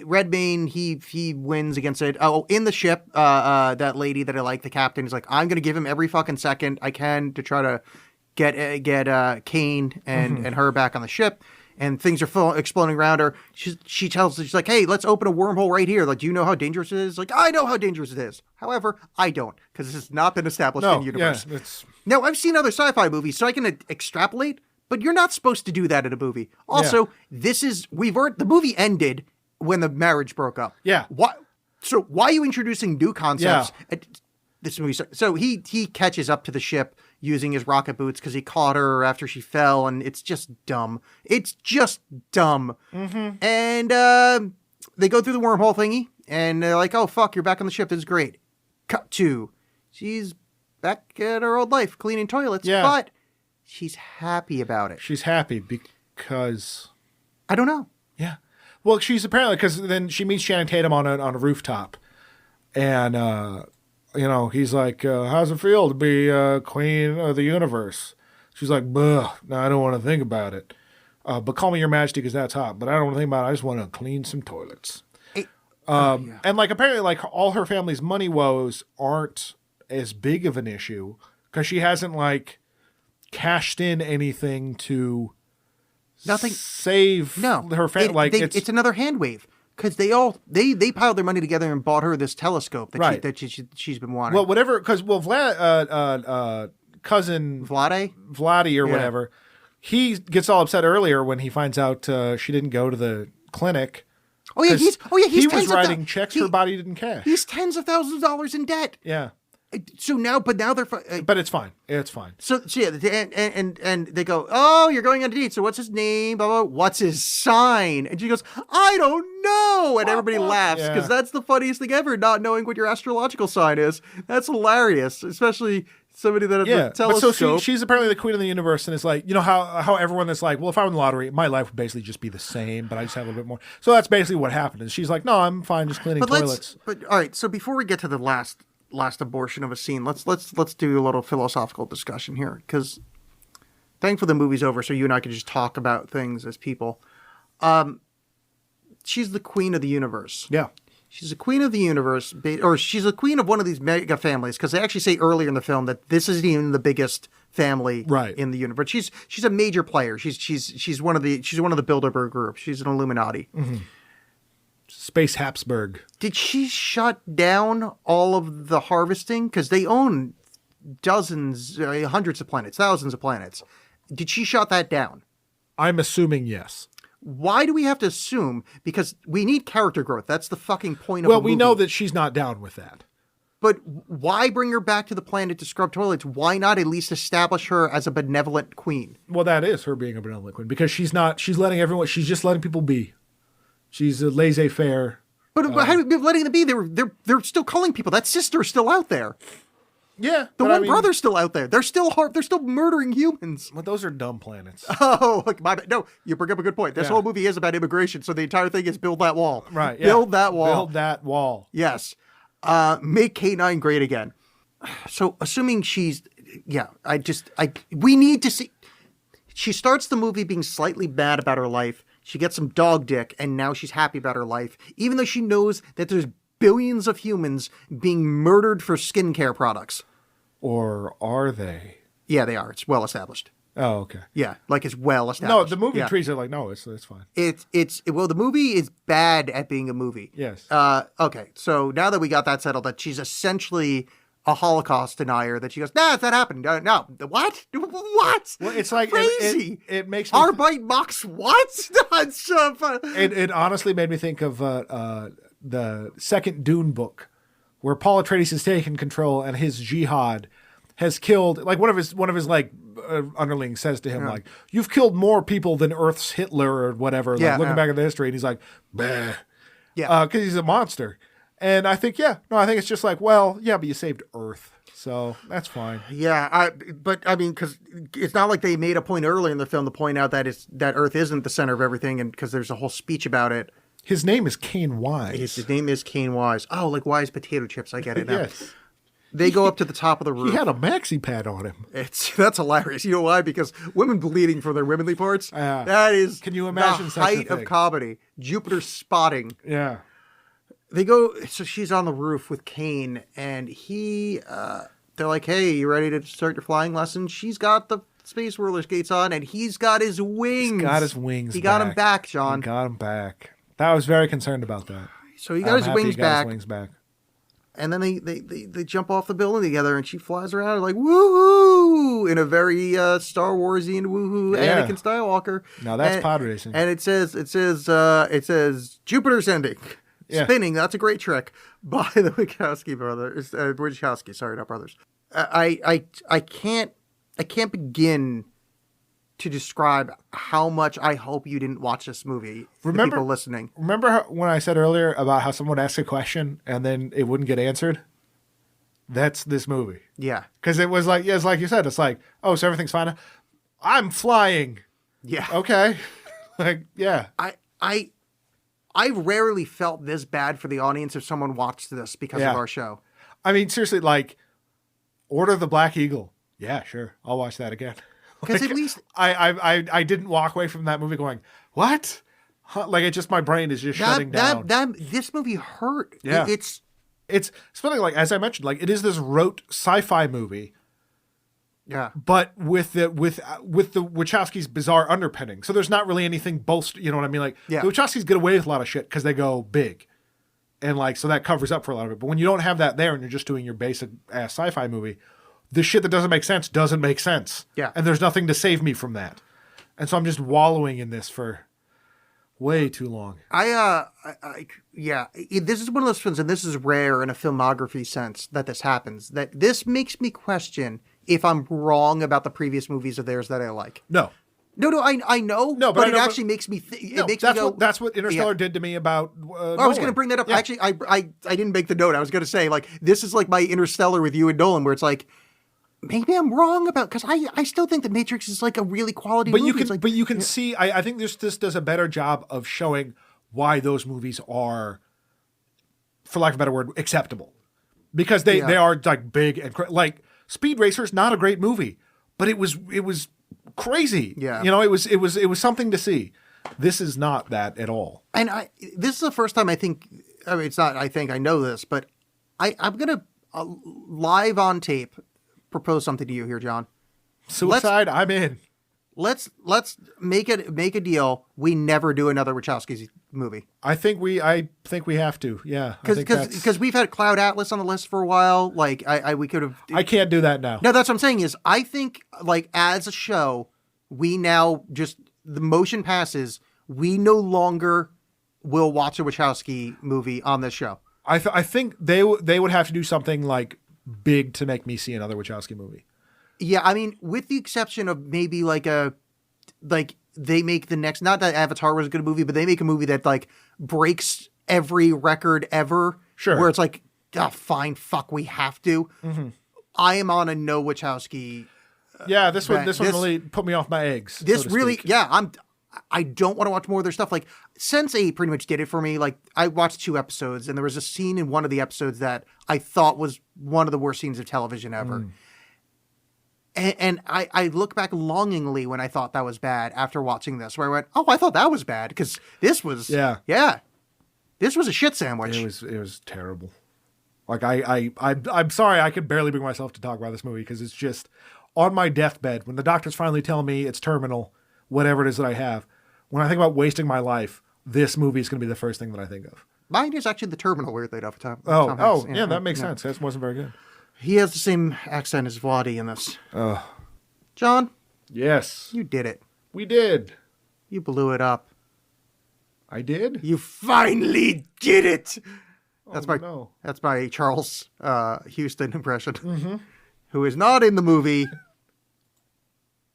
Redmayne, he wins against it. Oh, in the ship, that lady that I like, the captain, is like, "I'm gonna give him every fucking second I can to try to get Kane and her back on the ship." And things are exploding around her. She's like, "Hey, let's open a wormhole right here. Like, do you know how dangerous it is?" Like, "I know how dangerous it is. However, I don't, because this has not been established in No. the Yeah. universe." It's Now, I've seen other sci-fi movies, so I can extrapolate, but you're not supposed to do that in a movie. Also, the movie ended when the marriage broke up. Yeah. Why are you introducing new concepts at this movie? So he catches up to the ship using his rocket boots because he caught her after she fell, and it's just dumb. It's just dumb. And they go through the wormhole thingy, and they're like, "Oh, fuck, you're back on the ship. This is great." Cut to, she's back at her old life, cleaning toilets, Yeah. but she's happy about it. she's happy because I don't know. yeah. Well, she's apparently because then she meets Channing Tatum on a rooftop, and he's like, "How's it feel to be queen of the universe?" She's like, "Buh, no, I don't want to think about it. But call me your majesty because that's hot. But I don't want to think about it. I just want to clean some toilets." And like apparently, like all her family's money woes aren't as big of an issue because she hasn't like cashed in anything to Nothing. save No, her family. it's another hand wave because they piled their money together and bought her this telescope that Right. she's been wanting. well, whatever. Because cousin Vlade? Vladdy or Yeah. whatever, he gets all upset earlier when he finds out she didn't go to clinic. Oh yeah, 'cause he's he was tens of writing checks her body didn't cash. He's tens of thousands of dollars in debt. Yeah, So now they're but it's fine. It's fine. so yeah, and they go, oh, you're going on a date. So what's his name? Blah, blah, blah. What's his sign? And she goes, I don't know. And everybody laughs because Yeah. that's the funniest thing ever, not knowing what your astrological sign is. That's hilarious, especially somebody that has Yeah, a but telescope. so she's apparently the queen of the universe, and it's like, you know how everyone that's like, well, if I won the lottery, my life would basically just be the same, but I just have a little bit more. So that's basically what happened. And she's like, no, I'm fine, just cleaning toilets. But all right. So before we get to the last abortion of a scene, let's do a little philosophical discussion here, because thankfully the movie's over, so you and I can just talk about things as people. She's the queen of the universe. Yeah, She's a queen of the universe, or she's a queen of one of these mega families, because they actually say earlier in the film that this isn't even the biggest family Right. in the universe. She's a major player. She's one of the Bilderberg group. She's an Illuminati. Space Habsburg. Did she shut down all of the harvesting? Because they own dozens, hundreds of planets, thousands of planets. Did she shut that down? I'm assuming yes. Why do we have to assume? Because we need character growth. That's the fucking point of a Well, movie. we know that she's not down with that. But why bring her back to the planet to scrub toilets? Why not at least establish her as a benevolent queen? Well, that is her being a benevolent queen, because she's just letting people be. She's a laissez-faire. But how do we letting them be? They're still calling people. That sister's still out there. Yeah, The one brother's still out there. They're still murdering humans. But those are dumb planets. Oh, look, no, you bring up a good point. This Yeah. whole movie is about immigration, so the entire thing is build that wall. Right. Yeah. Build that wall. Build that wall. Yes. Make K9 great again. So assuming we need to see. She starts the movie being slightly bad about her life. She gets some dog dick, and now she's happy about her life, even though she knows that there's billions of humans being murdered for skincare products. Or are they? Yeah, they are. It's well established. Oh, okay. Yeah, like it's well No, established. the movie Yeah. treats it like, no, it's fine. Well, the movie is bad at being a movie. Yes. Okay, so now that we got that settled, that she's essentially a Holocaust denier, that she goes, nah, that happened. No, what? What? Well, it's like crazy. it makes me Arbeit Max what? That's so fun. it honestly made me think of the second Dune book, where Paul Atreides is taking control and his jihad has killed, like one of his like underlings says to him, like, you've killed more people than Earth's Hitler or whatever. Like, Yeah, looking yeah. back at the history, and he's like, bah. Yeah. Because he's a monster. And I think it's just like, well, yeah, but you saved Earth, so that's fine. Yeah, but I mean, because it's not like they made a point earlier in the film to point out that that Earth isn't the center of everything, and because there's a whole speech about it. His name is Kane Wise. His name is Kane Wise. Oh, like Wise potato chips. I get it now. Yes. They go up to the top of the roof. He had a maxi pad on him. That's hilarious. You know why? Because women bleeding from their womanly parts. Yeah. That is. Can you imagine the such a height of thing? comedy? Jupiter spotting. Yeah. They go. So she's on the roof with Kane, and they're like, "Hey, you ready to start your flying lesson?" She's got the space roller skates on, and he's got his wings. He's got his wings. He got him back, John. He got him back. I was very concerned about that. So he got I'm his happy wings he got back. His wings back. And then they jump off the building together, and she flies around like woohoo in a very Star Warsian woohoo Yeah. Anakin Skywalker. Now that's pod racing. And it says Jupiter's ending, Yeah. spinning. That's a great trick by the Wachowski brothers. Wachowski, sorry, not brothers. I can't begin to describe how much I hope you didn't watch this movie. The people listening. Remember when I said earlier about how someone would ask a question and then it wouldn't get answered? That's this movie. Yeah, Because it was like, it's like you said, it's like, oh, so everything's fine. I'm flying. yeah. Okay. Like, yeah. I rarely felt this bad for the audience if someone watched this because Yeah. of our show. I mean, seriously, like, Order of the Black Eagle. Yeah, sure. I'll watch that again. Because at least I didn't walk away from that movie going, what? Huh? Like, it just, my brain is just shutting down. this movie hurt. Yeah. It's funny, like, as I mentioned, like, it is this rote sci-fi movie, yeah. but with the Wachowskis' bizarre underpinning. So there's not really anything you know what I mean? Like, Yeah. the Wachowskis get away with a lot of shit because they go big. And, like, so that covers up for a lot of it. But when you don't have that there and you're just doing your basic ass sci-fi movie, the shit that doesn't make sense. Yeah. And there's nothing to save me from that. And so I'm just wallowing in this for Way too long. This is one of those films, and this is rare in a filmography sense that this happens. That this makes me question if I'm wrong about the previous movies of theirs that I like. No. No, I know. No, but I it know, actually makes me. No, It makes that's me go. that's what Interstellar did to me about. I was going to bring that up. Yeah. Actually, I didn't make the note. I was going to say like this is like my Interstellar with you and Nolan, where it's like maybe I'm wrong about because I still think the Matrix is like a really quality. But movie. you can It's like, but you can see. I think this does a better job of showing why those movies are, for lack of a better word, acceptable, because they are like big and like Speed Racer's not a great movie, but it was crazy. Yeah. You know, it was something to see. This is not that at all. And this is the first time I think. I mean, it's not. I think I know this, but I'm gonna live on tape propose something to you here, John. Suicide, I'm in. Let's make a deal. We never do another Wachowski's movie I think we have to. Yeah. I think that's- because we've had Cloud Atlas on the list for a while. Like we could have. I can't do that now. No, that's what I'm saying is I think like as a show, we now just the motion passes. We no longer will watch a Wachowski movie on this show. I think they would have to do something like big to make me see another Wachowski movie. Yeah, I mean, with the exception of maybe like they make the next, not that Avatar was a good movie, but they make a movie that like breaks every record ever. Sure. Where it's like, oh, fine, fuck, we have to. I am on a no Wachowski. Yeah, this one this- really put me off my eggs. This so to really, speak. yeah, I don't want to watch more of their stuff. Like Sense8 pretty much did it for me. Like I watched 2 episodes and there was a scene in one of the episodes that I thought was one of the worst scenes of television ever. And I look back longingly when I thought that was bad after watching this, where I went, oh, I thought that was bad because this was, this was a shit sandwich. It was terrible. Like I'm sorry, I could barely bring myself to talk about this movie because it's just on my deathbed when the doctors finally tell me it's terminal, whatever it is that I have. When I think about wasting my life, this movie is going to be the first thing that I think of. Mine is actually The Terminal, weirdly enough. Tom Oh, Hanks. yeah, that makes sense. That wasn't very good. He has the same accent as Vladi in this. John, Yes, you did it. we did. You blew it up. I did. You finally did it. That's no. That's my Charles Houston impression, who is not in the movie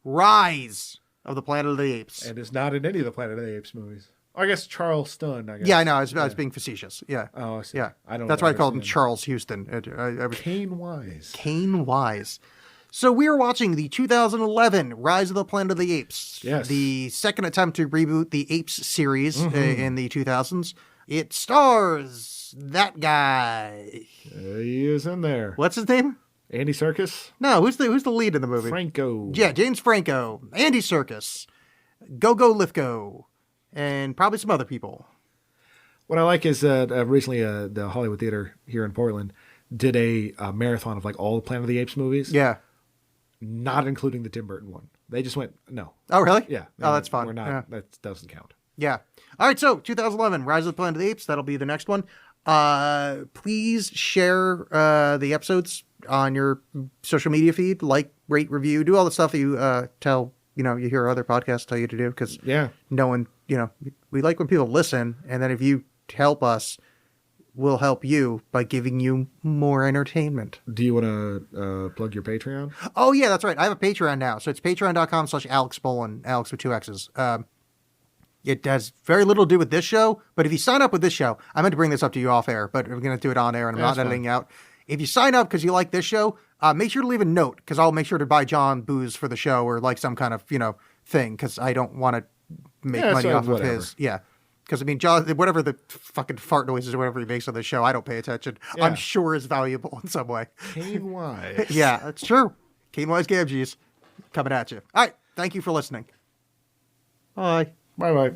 Rise of the Planet of the Apes. And is not in any of the Planet of the Apes movies. I guess Charleston. I guess. Yeah, I know. I was being facetious. Yeah. Oh, I see. Yeah. I don't. That's know why I called him understand. Charles Houston. I was Kane Wise. Kane Wise. So we are watching the 2011 Rise of the Planet of the Apes. Yes. The second attempt to reboot the Apes series in the 2000s. It stars that guy. He is in there. What's his name? Andy Serkis. No, who's the lead in the movie? Franco. Yeah, James Franco, Andy Serkis, Gogo Lithgow, and probably some other people. What I like is recently the Hollywood Theater here in Portland did a marathon of like all the Planet of the Apes movies. Yeah. Not including the Tim Burton one. They just went no. Oh, really? Yeah. Oh, that's fun. We're not. Yeah. That doesn't count. Yeah. All right, so 2011, Rise of the Planet of the Apes. That'll be the next one. Please share the episodes on your social media feed. Like, rate, review, do all the stuff that you you hear other podcasts tell you to do. Because Yeah. no one, we like when people listen. And then if you help us, we'll help you by giving you more entertainment. Do you want to plug your Patreon? Oh, yeah, that's right. I have a Patreon now. So it's patreon.com/Alex Bolin, Alex with 2 X's. It has very little to do with this show, but if you sign up with this show, I meant to bring this up to you off air, but we're going to do it on air and I'm That's not editing out. If you sign up because you like this show, make sure to leave a note because I'll make sure to buy John booze for the show or like some kind of, thing because I don't want to make Yeah, money so off of whatever. his. Yeah. Because, John, whatever the fucking fart noises or whatever he makes on the show, I don't pay attention. Yeah. I'm sure is valuable in some way. Kane Wise. Yeah, that's true. Kane Wise Gamgees coming at you. All right. Thank you for listening. Bye. Bye bye.